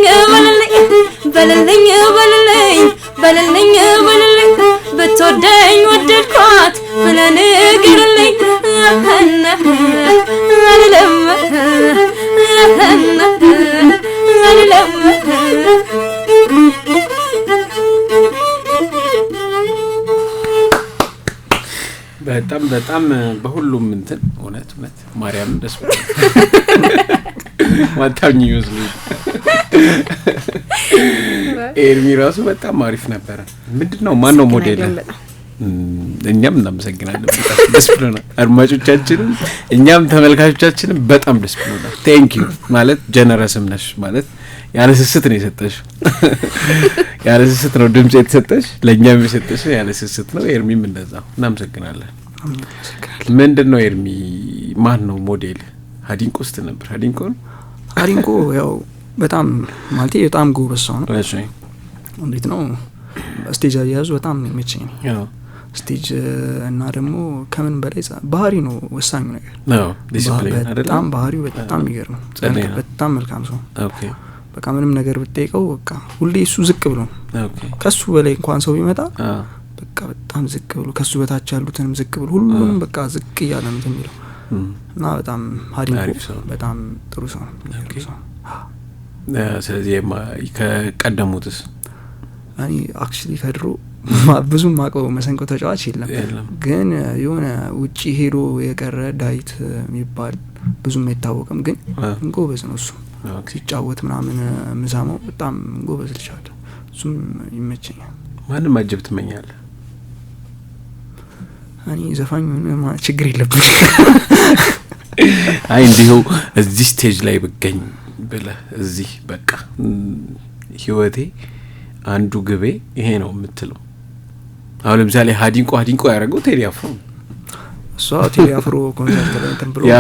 S4: በለልኝ በለልኝ በለልኝ በለልኝ ብትወደኝ ወደድኳት ብለህ ንገርልኝ አልለም አልለም
S1: በጣም በጣም በሁሉም እንትን እውነት ማርያም ደስ ብሎ ማታኝ ይወስሉ ኤርሚ ራሱ በጣም አሪፍ ነበር። ምንድነው ማን ነው ሞዴል? እኛም እናመሰግናለን። ደስ ብሎናል። አድማጮቻችንም እኛም ተመልካቾቻችንም በጣም ደስ ብሎናል። ቴንክ ዩ ማለት ጀነረስም ነሽ ማለት ያለ ስስት ነው የሰጠሽ። ያለ ስስት ነው ድምጽ የተሰጠሽ፣ ለኛም የሰጠሽ ያለ ስስት ነው። ኤርሚም እንደዛው እናመሰግናለን። ምንድነው ኤርሚ ማን ነው ሞዴል? ሀዲንቆ ውስጥ ነበር። ሀዲንቆ
S3: ያው በጣም ማለት በጣም ጎበዝ ሰው ነው።
S1: እሺ
S3: እንዴት ነው ስቴጅ አያያዙ በጣም የሚመቸኝ።
S1: ያው
S3: ስቴጅ እና ደግሞ ከምን በላይ ባህሪ ነው ወሳኙ ነገር።
S1: ነው ዲሲፕሊን አይደል?
S3: በጣም ባህሪው በጣም ይገርም። በጣም መልካም ሰው።
S1: ኦኬ
S3: በቃ ምንም ነገር ብትጠይቀው በቃ ሁሌ እሱ ዝቅ ብሎ
S1: ኦኬ
S3: ከሱ በላይ እንኳን ሰው ቢመጣ በቃ በጣም ዝቅ ብሎ ከሱ በታች ያሉትንም ዝቅ ብሎ ሁሉንም በቃ ዝቅ እያለ ነው የሚለው እና በጣም ሀዲንቆ በጣም ጥሩ ሰው ነው።
S1: ስለዚህ ከቀደሙትስ
S3: እኔ አክቹሊ ከድሮ ብዙም ማቀው መሰንቆ ተጫዋች የለም፣ ግን የሆነ ውጪ ሄዶ የቀረ ዳዊት የሚባል ብዙም አይታወቅም፣ ግን ጎበዝ ነው እሱ ሲጫወት ምናምን ምዛማው በጣም ጎበዝ ልቻለ። እሱም ይመቸኛል።
S1: ማንም ማጀብ ትመኛለህ?
S3: እኔ ዘፋኝ ችግር የለብኝ።
S1: አይ እንዲሁ እዚህ ስቴጅ ላይ ብገኝ ብለህ እዚህ በቃ ህይወቴ አንዱ ግቤ ይሄ ነው የምትለው? አሁን ለምሳሌ ሀዲንቆ ያደረገው ቴዲ አፍሮ
S3: እሷ ቴዲ አፍሮ ኮንሰርት ላይ እንትን ብሎ
S1: ያ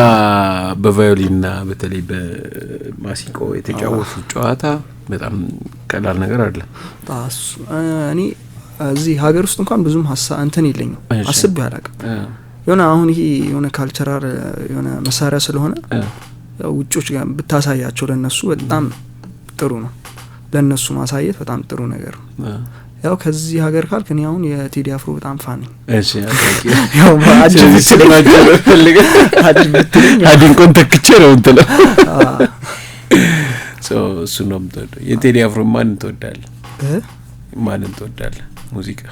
S1: በቫዮሊንና በተለይ በማሲንቆ የተጫወቱ ጨዋታ በጣም ቀላል ነገር አይደለም።
S3: እኔ እዚህ ሀገር ውስጥ እንኳን ብዙም እንትን የለኝም፣ አስቤ አላውቅም። የሆነ አሁን ይሄ የሆነ ካልቸራል የሆነ መሳሪያ ስለሆነ ያው ውጮች ጋር ብታሳያቸው ለነሱ በጣም ጥሩ ነው። ለነሱ ማሳየት በጣም ጥሩ ነገር ነው። ያው ከዚህ ሀገር ካልክ እኔ አሁን የቴዲ አፍሮ በጣም ፋን ነኝ።
S1: እሺ ያው ማጅብ ስለማጀብ ፈልገ ሀዲንቆን ተክቼ ነው እንትን እሱ ነው የምትወደው? የቴዲ አፍሮ ማን ትወዳለህ? ማንን ትወዳለህ? ሙዚቃ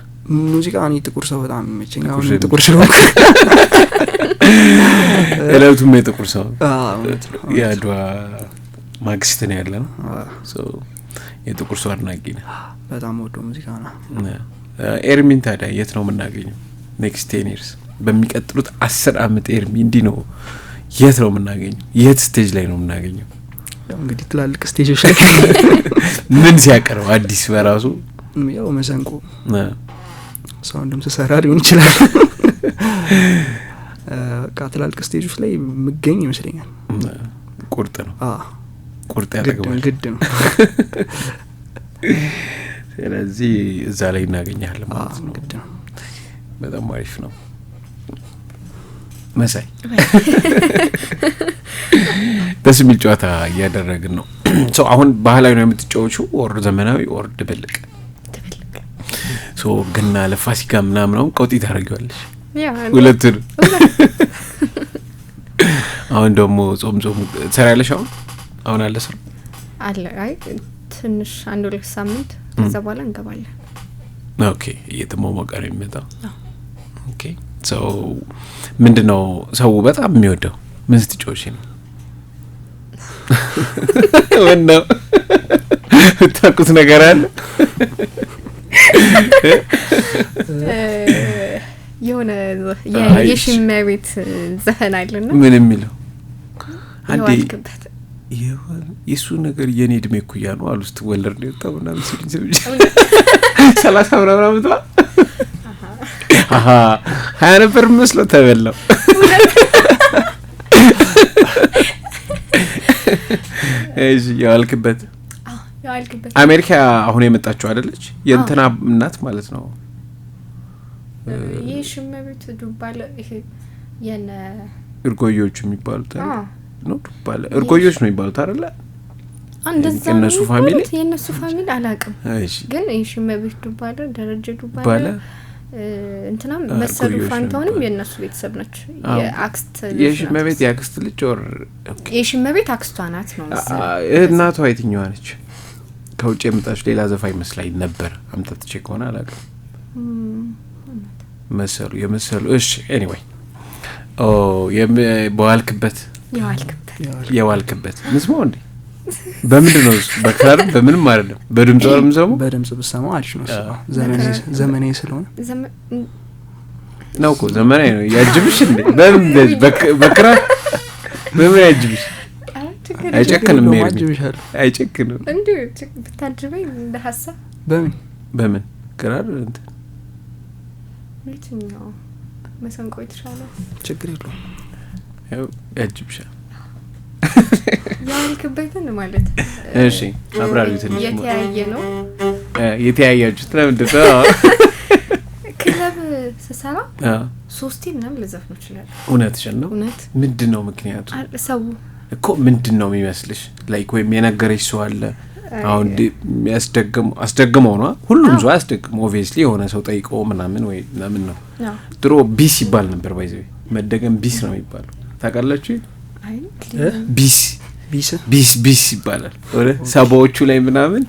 S3: እኔ ጥቁር ሰው በጣም የሚመቸኝ። አሁን ጥቁር ስለሆንኩ
S1: እለቱም የጥቁር ሰው የአድዋ ማግስት ነው ያለ ነው። የጥቁር ሰው አድናቂ ነው።
S3: በጣም ወዶ ሙዚቃ ነው።
S1: ኤርሚን ታዲያ የት ነው የምናገኘው? ኔክስት 10 years በሚቀጥሉት 10 አመት ኤርሚ እንዲህ ነው የት ነው የምናገኘው? የት ስቴጅ ላይ ነው የምናገኘው?
S3: ያው እንግዲህ ትላልቅ ስቴጆች ላይ
S1: ምን ሲያቀርብ አዲስ በራሱ
S3: ያው መሰንቆ ሳውንድም ተሰራ ሊሆን ይችላል። በቃ ትላልቅ ስቴጆች ላይ ምገኝ ይመስለኛል።
S1: ቁርጥ ነው። ቁርጥ ያደርጋል።
S3: ግድ ነው።
S1: ስለዚህ እዛ ላይ እናገኛለን ማለት ነው።
S3: ግድ ነው።
S1: በጣም አሪፍ ነው። መሳይ ደስ የሚል ጨዋታ እያደረግን ነው። አሁን ባህላዊ ነው የምትጫወቹ ኦር ዘመናዊ ኦር ድብልቅ? ሶ ገና ለፋሲካ ምናምን ቀውጢ ታደርጊዋለሽ
S2: ያ
S1: ሁለቱን አሁን ደግሞ ጾም ትሰሪያለሽ አሁን አለ ስራ
S2: አለ አይ ትንሽ አንድ ሁለት ሳምንት ከዛ በኋላ እንገባለን
S1: ኦኬ እየተሟሟቀ ነው የሚመጣው ኦኬ ሶ ምንድነው ሰው በጣም የሚወደው ምን ስትጮሽ ነው ወንዶ ታቁት ነገር አለ
S2: የሆነ የሽመቤት ዘፈን አይደለም
S1: ምን የሚለው አንዴ የሱ ነገር የኔ እድሜ ኩያ ነው አሉስት ወለር ነው ታውና ምስልኝ ሰምጂ 30 ምናምን አመት አሃ ሃያ ነበር መስሎ ተበላው እሺ ያልክበት አሜሪካ አሁን የመጣችው አይደለች የእንትና እናት ማለት ነው
S2: የሽመቤት ዱባለ ይሄ የነ
S1: እርጎዮች የሚባሉት ነው ዱባለ እርጎዮች ነው የሚባሉት አይደለ
S2: እንደዛ
S1: የነሱ ፋሚሊ
S2: የነሱ ፋሚሊ አላቅም
S1: እሺ
S2: ግን የሽመቤት ዱባለ ደረጀ ዱባለ እንትና መሰሉ ፋንታውንም የነሱ ቤተሰብ ነች የአክስት
S1: የሽመቤት ያክስት ልጅ ወር
S2: የሽመቤት አክስቷ ናት ነው
S1: እናቷ የትኛዋ ነች ከውጭ የመጣች ሌላ ዘፋኝ መስላኝ ነበር አምጣጥቼ ከሆነ አላቅም መሰሉ እሺ ኤኒዌይ በዋልክበት ምስሞ እንዴ በምንድን ነው በክራር በምንም አይደለም በድምጽ ወርም ሰው
S3: በድምጽ ብሰማው አሪፍ ነው ዘመኔ ስለሆነ
S1: ነው እኮ ዘመኔ ነው ያጅብሽ እንዴ በክራር በምን ያጅብሽ አይጨክንም አይጨክንም
S2: እንዴ ብታጅበኝ እንደ ሐሳብ
S1: በምን ክራር እንት
S2: ምንድነው መሰንቆ ይተሻለ
S3: ችግር የለውም
S1: ያው ያጅብሻል
S2: ያልክበትን ማለት
S1: እሺ አብራሪው ትንሽ
S2: የተያያችሁት
S1: ለምንድን ነው
S2: ክለብ ስሰራ ሶስቴ ምናምን ልዘፍን ይችላል
S1: እውነትሽ ነው ምንድነው ምክንያቱ ሰው እኮ ምንድነው የሚመስልሽ ላይክ ወይም የነገረሽ ሰው አለ አሁን አስደግመው ነው ሁሉም ሰው አስደግመው ኦብቪየስሊ የሆነ ሰው ጠይቆ ምናምን ወይ ምናምን ነው ድሮ ቢስ ይባል ነበር ባይዘይ መደገም ቢስ ነው የሚባለው ታውቃላችሁ ቢስ ይባላል ወደ ሰባዎቹ ላይ ምናምን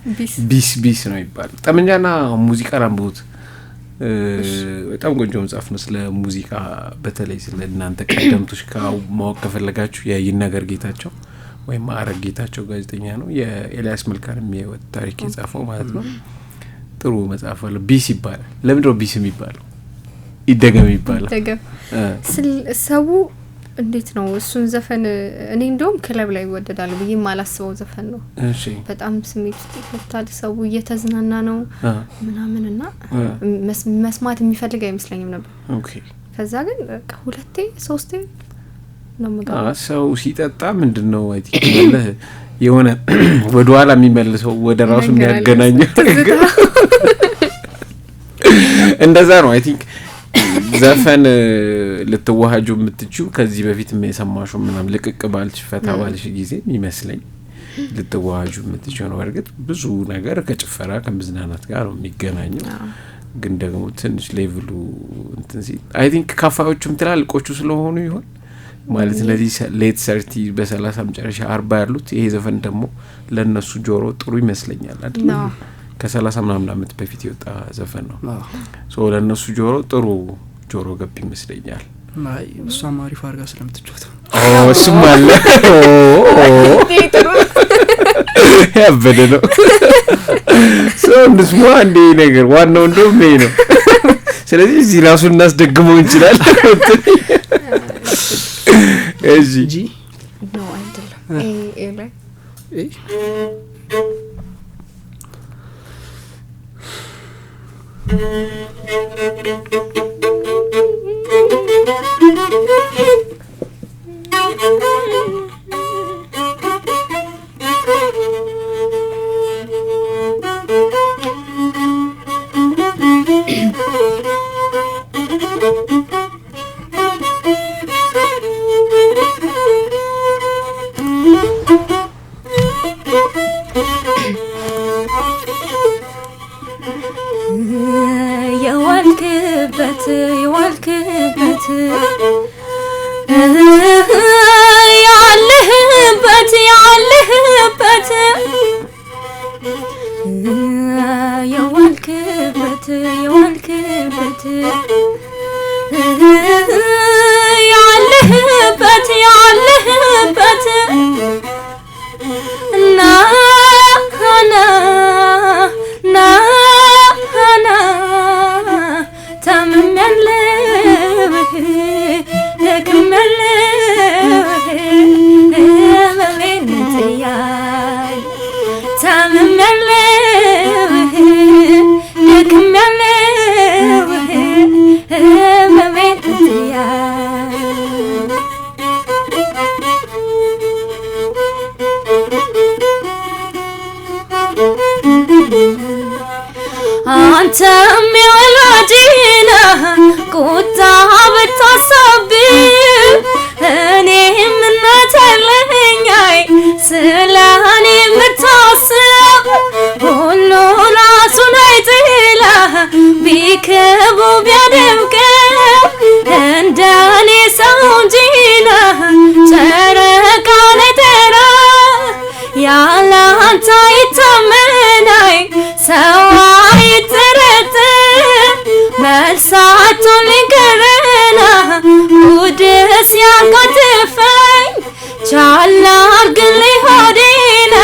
S1: ቢስ ነው ይባላል ጠመንጃና ሙዚቃ አንብቡት በጣም ቆንጆ መጽሐፍ ነው ስለ ሙዚቃ በተለይ ስለ እናንተ ቀደምቶች ማወቅ ከፈለጋችሁ የይነገር ጌታቸው ወይም ማዕረግ ጌታቸው ጋዜጠኛ ነው የኤልያስ መልካንም የህይወት ታሪክ የጻፈው ማለት ነው ጥሩ መጽሐፍ አለ ቢስ ይባላል ለምንድነው ቢስ የሚባለው ይደገም ይባላል
S2: ሰው እንዴት ነው እሱን ዘፈን እኔ እንደውም ክለብ ላይ ይወደዳል ብዬ ማላስበው ዘፈን ነው እሺ በጣም ስሜት ይፈታል ሰው እየተዝናና ነው ምናምንና መስማት የሚፈልግ አይመስለኝም ነበር ኦኬ ከዛ ግን ሁለቴ ሶስቴ ነው መጋባ
S1: ሰው ሲጠጣ ምንድነው አይ ቲንክ የሆነ ወደ ኋላ የሚመልሰው ወደ ራሱ የሚያገናኘው እንደዛ ነው አይ ቲንክ ዘፈን ልትዋሃጁ የምትችው ከዚህ በፊት የሰማሽው ምናም ልቅቅ ባልሽ ፈታ ባልሽ ጊዜ ይመስለኝ ልትዋሃጁ የምትችው ነው እርግጥ ብዙ ነገር ከጭፈራ ከመዝናናት ጋር ነው የሚገናኘው ግን ደግሞ ትንሽ ሌቭሉ እንትን ሲል አይ ቲንክ ካፋዎቹም ትላልቆቹ ስለሆኑ ይሆን ማለት ለዚህ ሌት 30 በ30 መጨረሻ 40 ያሉት ይሄ ዘፈን ደግሞ ለነሱ ጆሮ ጥሩ ይመስለኛል አይደል ከ30 ምናምን አመት በፊት የወጣ ዘፈን ነው ሶ ለነሱ ጆሮ ጥሩ ጆሮ ገብ ይመስለኛል
S3: ማይ እሷም አሪፍ አርጋ ስለምትጫወት
S1: እሱም አለ ያበደ ነው ሶ እንደስሙ አንዴ ነገር ዋናው እንደውም ይሄ ነው ስለዚህ እዚህ ራሱ እናስደግመው እንችላለን እጂ
S2: ነው አይደለም
S4: አንተም የወላጅና ቁጣ ብታሳብ እኔም እናት አለኝ ስለኔ የምታስብ ሁሉ ራሱን አይጥላ ቢክቡ ቢያደምቅ እንደኔ ሰው እንጂና ጨረቃ ላይ ተራ ያለ አንተ ይታመናይ ሰው አይጠረጥር መልሳቱን ሊንገረና ጉድስ ያንቀጥፈኝ ቻል አርግልኝ ሆዴና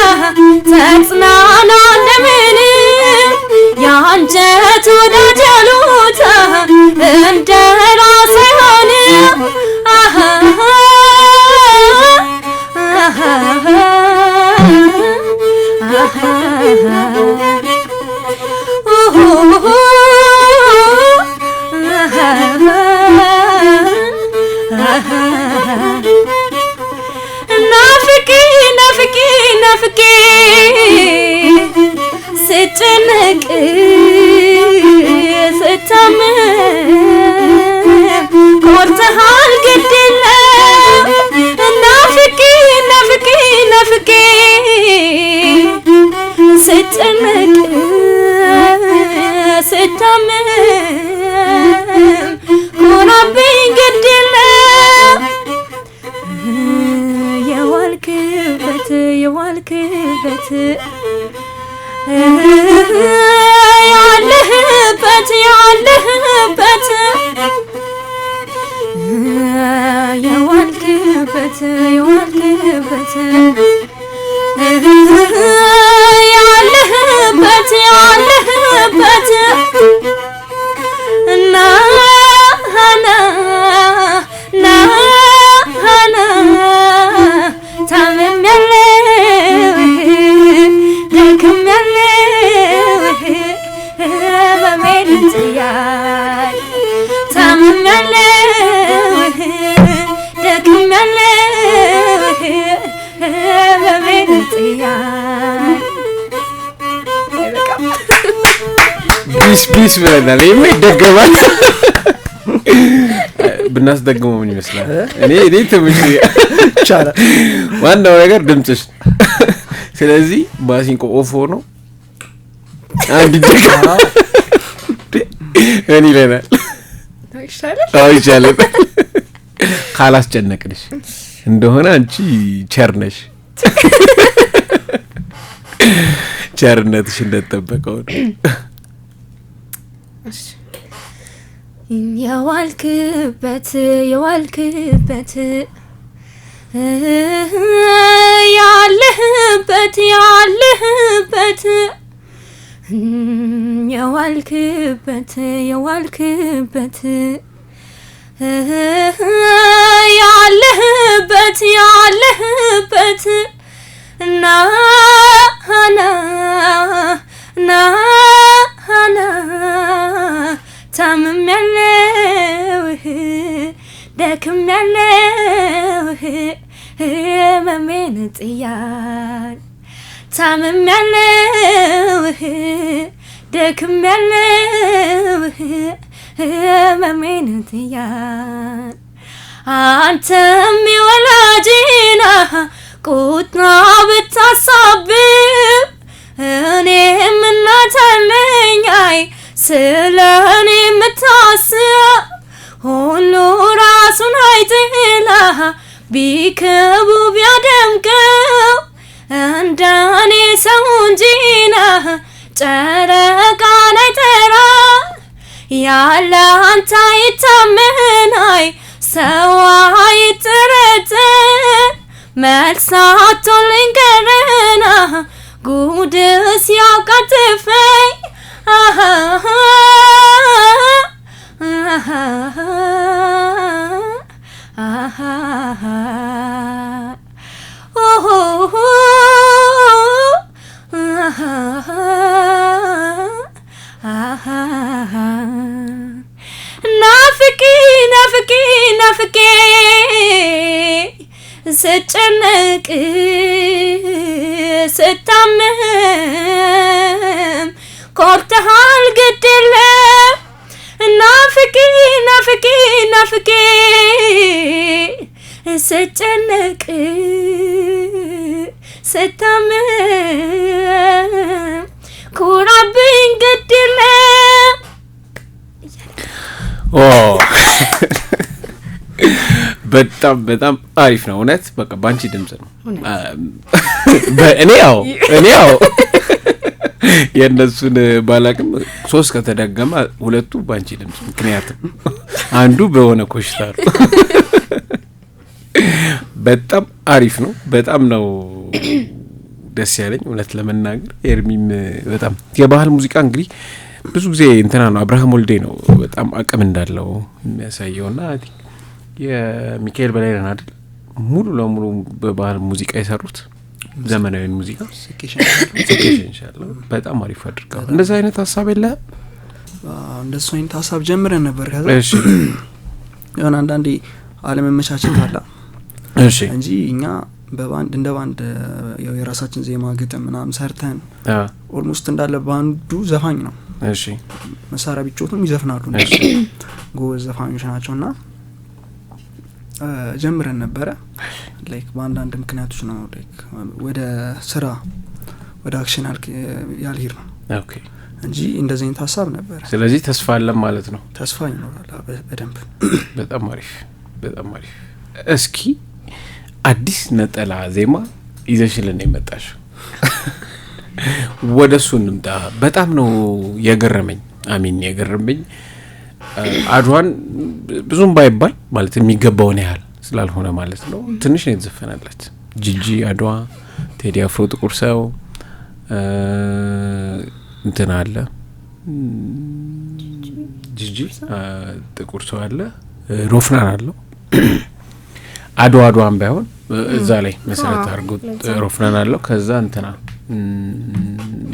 S4: ተጽናና እንደምንም ያንጀት ወዳጅ ያሉት እንደ ራስ አይሆንም ናፍቄ ስጨነቅ ስታመም ኮርተሃል ግድ የለም ናፍቄ ስጨነቅ ስታመም ኮራብኝ ግድ የለም የዋልክበት ያለህበት እና
S1: ቢስ ብለናል። ይደገማል ብናስደግመው ምን ይመስላል? እኔ ትምሽ
S3: ይቻላል።
S1: ዋናው ነገር ድምጽሽ። ስለዚህ ማሲንቆ ኦፍ ሆኖ አንድ ደጋ እኔ ለናል ይሻላል ካላስጨነቅልሽ እንደሆነ አንቺ ቸርነሽ ቸርነትሽ እንደተጠበቀው ነው።
S4: የዋልክበት ያለህበት የዋልክበት ያለህበት እና ታምም ያለው ደክም ያለው መሜን ጥያል ታምም ያለው ደክም ያለው መሜን ጥያል አንተም የወላጅና ቁጣ ብታሳብ እኔም እናት አለኝ ስለኔ የምታስብ ሁሉ ራሱን አይጥላ ቢክቡ ቢያደምቀው እንደኔ ሰው እንጂና ጨረቃን አይጠራ ያለ አንተ ይታመናይ ሰው አይጠረጥር መልሳቱን ልንገረና ጉድስ ያቃጥፈኝ ናፍቄ ስጨነቅ ስታመም ኮርተሃል ግድ የለም ናፍቄ ናፍቄ ናፍቄ ስጨነቅ ስታመም ኩራብኝ ግድ የለም።
S1: በጣም በጣም አሪፍ ነው እውነት። በቃ ባንቺ ድምጽ ነው እኔ ያው የእነሱን ባላቅም 3 ከተደገመ 2 ባንቺ ድምጽ፣ ምክንያቱም አንዱ በሆነ ኮሽታ ነው። በጣም አሪፍ ነው። በጣም ነው ደስ ያለኝ እውነት ለመናገር። ኤርሚም በጣም የባህል ሙዚቃ እንግዲህ ብዙ ጊዜ እንትና ነው አብርሃም ወልዴ ነው በጣም አቅም እንዳለው የሚያሳየውና የሚካኤል በላይነህ አይደል ሙሉ ለሙሉ በባህል ሙዚቃ የሰሩት ዘመናዊ ሙዚቃ ሴኬሽን ኢንሻአላህ በጣም አሪፍ አድርገው። እንደዛ አይነት ሀሳብ የለም
S3: እንደሱ አይነት ሀሳብ ጀምረን ነበር። ከዛ እሺ የሆነ አንዳንዴ አለመመቻቸት አለ
S1: እሺ
S3: እንጂ እኛ በባንድ እንደ ባንድ ያው የራሳችን ዜማ ግጥም ምናምን ሰርተን ኦልሞስት እንዳለ ባንዱ ዘፋኝ ነው።
S1: እሺ
S3: መሳሪያ ቢጮቱም ይዘፍናሉ። እሺ ጎበዝ ዘፋኞች ናቸውና ጀምረን ነበረ ላይክ በአንዳንድ ምክንያቶች ነው ላይክ ወደ ስራ ወደ አክሽን ያልሄድ ነው።
S1: ኦኬ
S3: እንጂ እንደዚህ አይነት ሀሳብ ነበር።
S1: ስለዚህ ተስፋ አለ ማለት ነው።
S3: ተስፋ ይኖራል በደንብ።
S1: በጣም አሪፍ በጣም አሪፍ። እስኪ አዲስ ነጠላ ዜማ ይዘሽልን የመጣሽ ወደሱ እንምጣ። በጣም ነው የገረመኝ የገረመኝ አድዋን ብዙም ባይባል ማለት የሚገባውን ያህል ስላልሆነ ማለት ነው ትንሽ ነው የተዘፈነለት። ጂጂ አድዋ፣ ቴዲ አፍሮ ጥቁር ሰው እንትና አለ ጂጂ ጥቁር ሰው አለ ሮፍናን አለው አድዋን ባይሆን እዛ ላይ መሰረት አድርጎ ሮፍናን አለው። ከዛ እንትና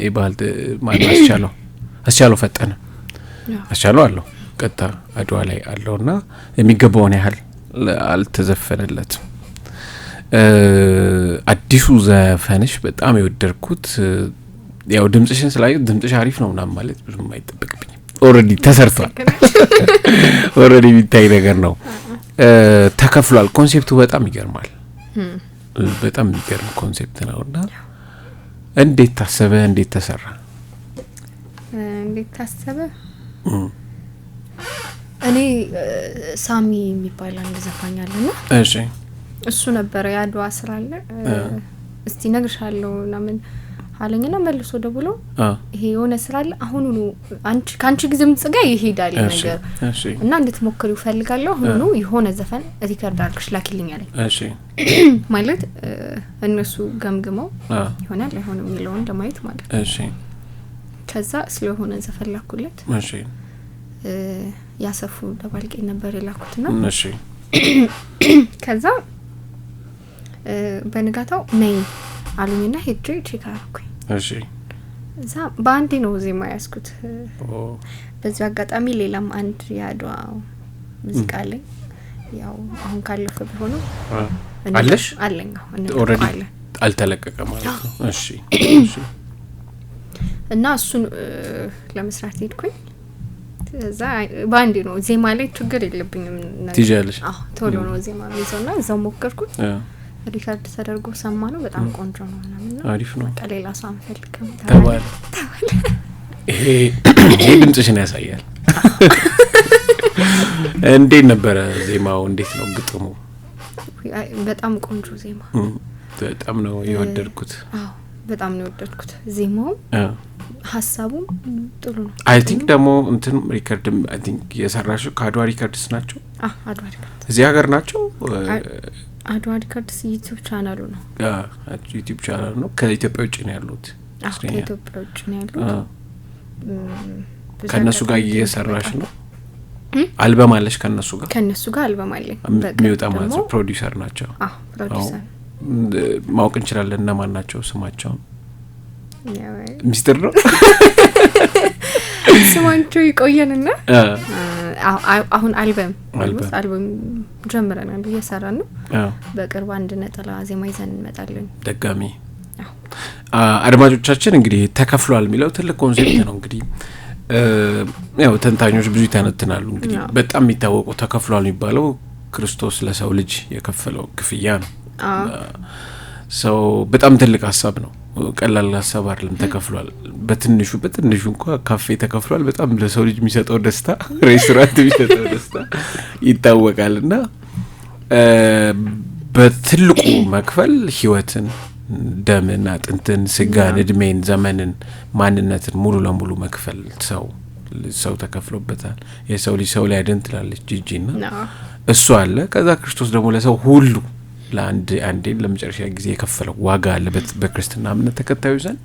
S1: የባህል ማለት አስቻለው ፈጠነ አስቻለው አለው ቀጣ አድዋ ላይ አለውና የሚገባውን ያህል አልተዘፈነለትም። አዲሱ ዘፈንሽ በጣም የወደድኩት ያው ድምጽሽን ስላየው ድምጽሽ አሪፍ ነው ምናምን ማለት ብዙም አይጠበቅብኝም። ኦሬዲ ተሰርቷል። ኦሬዲ የሚታይ ነገር ነው። ተከፍሏል። ኮንሴፕቱ በጣም ይገርማል። በጣም የሚገርም ኮንሴፕት ነውና እንዴት ታሰበ? እንዴት ተሰራ?
S2: እንዴት ታሰበ? እኔ ሳሚ የሚባል አንድ ዘፋኝ አለና
S1: እሺ
S2: እሱ ነበር ያድዋ ስራ አለ እስቲ ነግርሻለሁ ምናምን አለኝና መልሶ ደውሎ ይሄ የሆነ ስራ አለ አሁኑኑ ካንቺ ግዝም ጽጋ ይሄዳል ነገር እና እንድትሞክሪው ፈልጋለሁ አሁኑኑ የሆነ ዘፈን ሪከርድ አድርገሽ ላኪልኝ አለኝ።
S1: እሺ
S2: ማለት እነሱ ገምግመው ይሆናል አይሆንም የሚለውን ለማየት ማለት
S1: እሺ
S2: ከዛ ስለሆነ ዘፈን ላኩለት።
S1: እሺ
S2: ያሰፉ ደባልቄ ነበር የላኩትና
S1: እሺ
S2: ከዛ በንጋታው ነይ አሉኝና ሄጄ ቼክ አደረኩኝ።
S1: እሺ
S2: እዛ ባንዴ ነው ዜማ ያስኩት። በዚህ አጋጣሚ ሌላም አንድ ያድዋ ሙዚቃ ላይ ያው አሁን ካለፈ ቢሆነው
S1: አለሽ
S2: አለኝ
S1: ኦሬዲ አልተለቀቀም ማለት ነው። እሺ እሺ
S2: እና እሱን ለመስራት ሄድኩኝ። እዛ ባንዴ ነው ዜማ ላይ ችግር የለብኝም
S1: ትይዣለሽ።
S2: ቶሎ ነው ዜማ ይዘውና እዛው ሞከርኩት። ሪከርድ ተደርጎ ሰማ ነው በጣም ቆንጆ ነው ምናምን
S1: አሪፍ ነው።
S2: ሌላ ሰው አንፈልግም
S1: ተባለ። ይሄ ድምጽሽን ያሳያል። እንዴት ነበረ ዜማው? እንዴት ነው ግጥሙ?
S2: በጣም ቆንጆ ዜማ።
S1: በጣም ነው የወደድኩት።
S2: አዎ በጣም ነው የወደድኩት። ዜማው ሀሳቡ ጥሩ ነው።
S1: አይ ቲንክ ደግሞ እንትን ሪከርድ አይ ቲንክ የሰራሽው ከአድዋ ሪከርድስ ናቸው?
S2: አድዋ ሪከርድ
S1: እዚህ ሀገር ናቸው?
S2: አድዋ ሪከርድስ ዩቲዩብ ቻናሉ ነው።
S1: ዩቲዩብ ቻናሉ ነው። ከኢትዮጵያ ውጭ ነው ያሉት?
S2: ከኢትዮጵያ ውጭ ነው ያሉት።
S1: ከነሱ ጋር እየሰራሽ ነው? አልበም አለሽ ከነሱ ጋር?
S2: ከነሱ ጋር አልበም አለኝ።
S1: የሚወጣ ማለት ነው። ፕሮዲዩሰር ናቸው?
S2: ፕሮዲዩሰር።
S1: ማወቅ እንችላለን እነማን ናቸው? ስማቸውን ሚስጥር ነው?
S2: ስማቸው ይቆየንና አሁን አልበም ጀምረናል እየሰራን ነው። በቅርብ አንድ ነጠላ ዜማ ይዘን እንመጣለን።
S1: ደጋሚ አድማጮቻችን እንግዲህ ተከፍሏል የሚለው ትልቅ ኮንሴፕት ነው። እንግዲህ ያው ተንታኞች ብዙ ይተነትናሉ። እንግዲህ በጣም የሚታወቀው ተከፍሏል የሚባለው ክርስቶስ ለሰው ልጅ የከፈለው ክፍያ ነው። ሰው በጣም ትልቅ ሀሳብ ነው። ቀላል ሀሳብ አይደለም። ተከፍሏል በትንሹ እንኳን ካፌ ተከፍሏል። በጣም ለሰው ልጅ የሚሰጠው ደስታ፣ ሬስቶራንት የሚሰጠው ደስታ ይታወቃልና በትልቁ መክፈል ህይወትን፣ ደምን፣ አጥንትን፣ ስጋን፣ እድሜን፣ ዘመንን፣ ማንነትን ሙሉ ለሙሉ መክፈል ሰው ተከፍሎበታል። የሰው ልጅ ሰው ላይ ያድን ትላለች ጂጂና እሱ አለ። ከዛ ክርስቶስ ደግሞ ለሰው ሁሉ አንዴ ለመጨረሻ ጊዜ የከፈለው ዋጋ አለ በክርስትና እምነት ተከታዮች ዘንድ።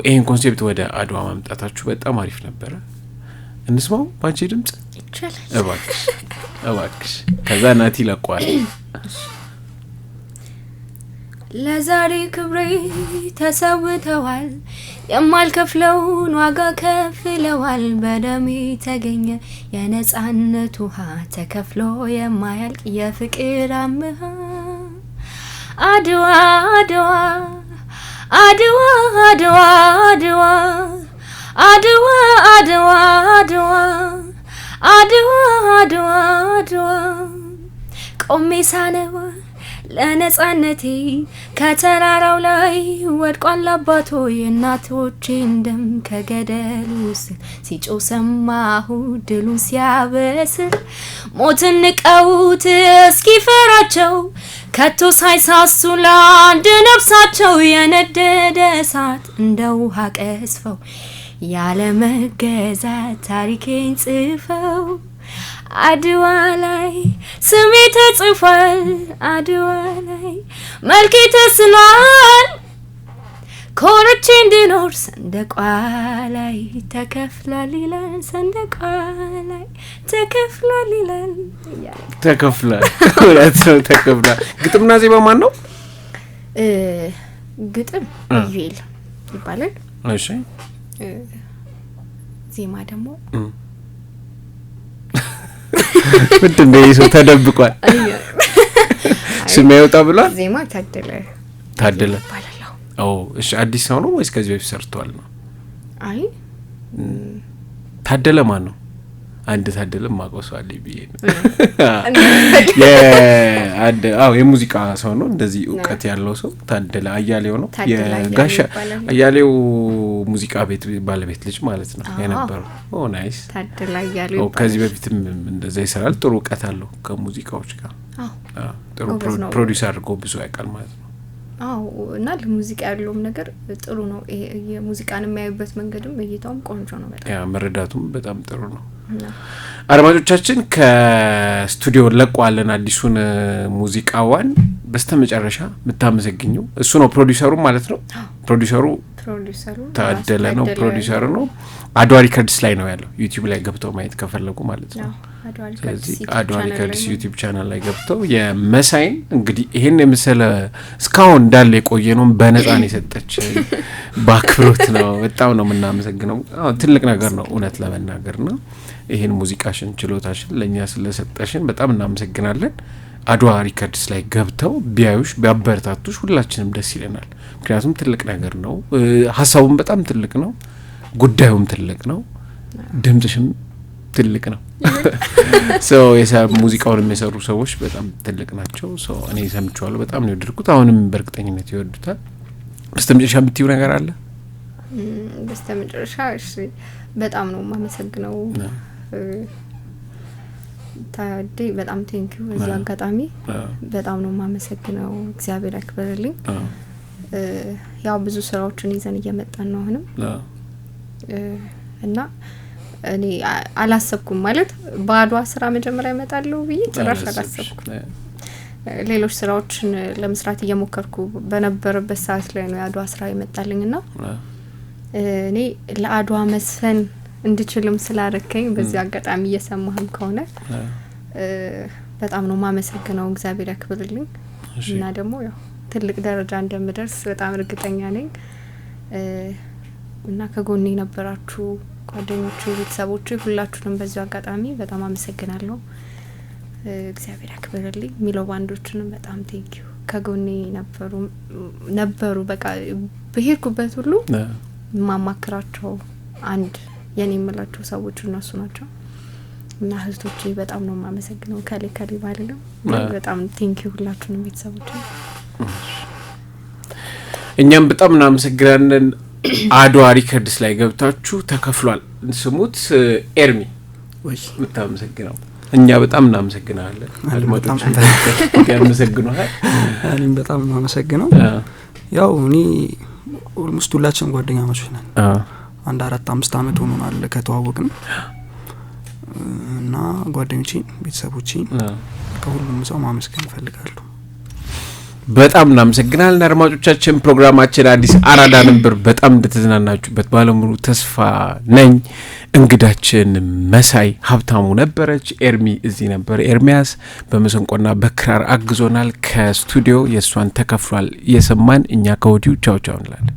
S1: ይህን ኮንሴፕት ወደ አድዋ ማምጣታችሁ በጣም አሪፍ ነበረ። እንስማው ባንቺ ድምጽ እባክሽ። ከዛ ናቲ ለቋል።
S4: ለዛሬ ክብሬ ተሰውተዋል፣ የማልከፍለውን ዋጋ ከፍለዋል። በደሜ ተገኘ የነጻነት ውሃ፣ ተከፍሎ የማያልቅ የፍቅር አምሃ። አድዋ አድዋ አድዋ አድዋ አድዋ አድዋ አድዋ አድዋ አድዋ አድዋ አድዋ ቆሜ ሳነዋ ለነጻነቴ ከተራራው ላይ ወድቋል አባቶ የእናቶቼን ደም ከገደል ውስጥ ሲጮህ ሰማሁ ድሉን ሲያበስር። ሞትን ንቀውት እስኪፈራቸው ከቶ ሳይሳሱ ለአንድ ነፍሳቸው የነደደ እሳት እንደ ውሃ ቀስፈው ያለ መገዛት ታሪኬን ጽፈው አድዋ ላይ ስሜ ተጽፏል፣ አድዋ ላይ መልኬ ተስሏል። ኮርቼ እንድኖር ሰንደቋ ላይ ተከፍሏል ይላል፣ ሰንደቋ ላይ ተከፍሏል ይላል።
S1: ተከፍሏል ወላት ነው ተከፍሏል። ግጥምና ዜማ ማን ነው?
S2: ግጥም ዩኤል ይባላል።
S1: እሺ
S2: ዜማ ደግሞ
S1: ምንድን ነው ይሄ? ሰው ተደብቋል። ስም ያወጣ ብሏል።
S2: ዜማ ታደለ
S1: እሺ አዲስ ሰው ነው ወይስ ከዚህ በፊት ሰርቷል ነው?
S2: አይ
S1: ታደለ ማን ነው? አንድ ታደለ ማቆሷል ቢዬ ነው። የሙዚቃ ሰው ነው። እንደዚህ እውቀት ያለው ሰው ታደለ አያሌው ነው። የጋሻ አያሌው ሙዚቃ ቤት ባለቤት ልጅ ማለት ነው የነበረው። ናይስ
S2: ታደለ አያሌው።
S1: ከዚህ በፊትም እንደዛ ይሰራል። ጥሩ እውቀት አለው ከሙዚቃዎች ጋር። ጥሩ ፕሮዲዩሰር አድርጎ ብዙ ያውቃል ማለት ነው።
S2: እና ለሙዚቃ ያለውም ነገር ጥሩ ነው። የሙዚቃን የሚያዩበት መንገድም እይታውም ቆንጆ ነው። በጣም
S1: መረዳቱም በጣም ጥሩ ነው። አድማጮቻችን ከስቱዲዮ ለቋለን አዲሱን ሙዚቃዋን። በስተመጨረሻ የምታመሰግኘው እሱ ነው፣ ፕሮዲዩሰሩ ማለት ነው። ፕሮዲዩሰሩ ታደለ ነው። ፕሮዲዩሰሩ ነው። አድዋ ሪከርድስ ላይ ነው ያለው። ዩቲዩብ ላይ ገብተው ማየት ከፈለጉ ማለት ነው። ስለዚህ አድዋ ሪከርድስ ዩቲዩብ ቻናል ላይ ገብተው የመሳይን እንግዲህ ይሄን የመሰለ እስካሁን እንዳለ የቆየ ነው በነፃ ነው የሰጠች። በአክብሮት ነው። በጣም ነው የምናመሰግነው። ትልቅ ነገር ነው እውነት ለመናገር ነው። ይሄን ሙዚቃሽን ችሎታሽን ለኛ ስለሰጠሽን በጣም እናመሰግናለን። አድዋ ሪከርድስ ላይ ገብተው ቢያዩሽ ቢያበረታቱሽ ሁላችንም ደስ ይለናል። ምክንያቱም ትልቅ ነገር ነው። ሀሳቡም በጣም ትልቅ ነው። ጉዳዩም ትልቅ ነው። ድምጽሽም ትልቅ ነው። ሙዚቃውን የሚሰሩ ሰዎች በጣም ትልቅ ናቸው። እኔ ሰምቼዋለሁ። በጣም ነው የወደድኩት። አሁንም በእርግጠኝነት ይወዱታል። በስተመጨረሻ የምትይው ነገር አለ?
S2: በስተመጨረሻ በጣም ነው የማመሰግነው ታዴ። በጣም ቴንኪው። በዚህ አጋጣሚ በጣም ነው የማመሰግነው። እግዚአብሔር ያክብርልኝ። ያው ብዙ ስራዎችን ይዘን እየመጣን ነው አሁንም እና እኔ አላሰብኩም ማለት በአድዋ ስራ መጀመሪያ እመጣለሁ ብዬ ጭራሽ አላሰብኩም። ሌሎች ስራዎችን ለመስራት እየሞከርኩ በነበረበት ሰዓት ላይ ነው የአድዋ ስራ ይመጣልኝና እኔ ለአድዋ መስፈን እንድችልም ስላረከኝ በዚህ አጋጣሚ እየሰማህም ከሆነ በጣም ነው ማመሰግነው። እግዚአብሔር ያክብርልኝ እና ደግሞ ያው ትልቅ ደረጃ እንደምደርስ በጣም እርግጠኛ ነኝ እና ከጎኔ ነበራችሁ ጓደኞቼ፣ ቤተሰቦቼ ሁላችሁንም በዚህ አጋጣሚ በጣም አመሰግናለሁ። እግዚአብሔር ያክብርልኝ። ሚሎ ባንዶችንም በጣም ቴንኪው። ከጎኔ ነበሩ በቃ በሄድኩበት ሁሉ ማማክራቸው አንድ የኔ የምላቸው ሰዎች እነሱ ናቸው እና እህቶቼ በጣም ነው ማመሰግነው ከሌ ባልልም በጣም ቴንኪው ሁላችሁንም ቤተሰቦቼ
S1: እኛም በጣም እናመሰግናለን አድዋ ሪከርድስ ላይ ገብታችሁ ተከፍሏል ስሙት ኤርሚ
S3: ወይ
S1: ምታመሰግነው እኛ በጣም እናመሰግናለን አድማጮች ያመሰግኑሃል
S3: እኔም በጣም እናመሰግነው ያው እኔ ኦልሞስት ሁላችንም ጓደኛሞች ነን አንድ 4-5 አመት ሆኖናል ከተዋወቅን እና ጓደኞቼን ቤተሰቦቼን ከሁሉም ሰው ማመስገን ፈልጋለሁ
S1: በጣም እናመሰግናለን አድማጮቻችን ፕሮግራማችን አዲስ አራዳ ነበር በጣም እንደተዝናናችሁበት ባለሙሉ ተስፋ ነኝ እንግዳችን መሳይ ሀብታሙ ነበረች ኤርሚ እዚህ ነበር ኤርሚያስ በመሰንቆና በክራር አግዞናል ከስቱዲዮ የሷን ተከፍሏል የሰማን እኛ ከወዲሁ ቻው ቻው እንላለን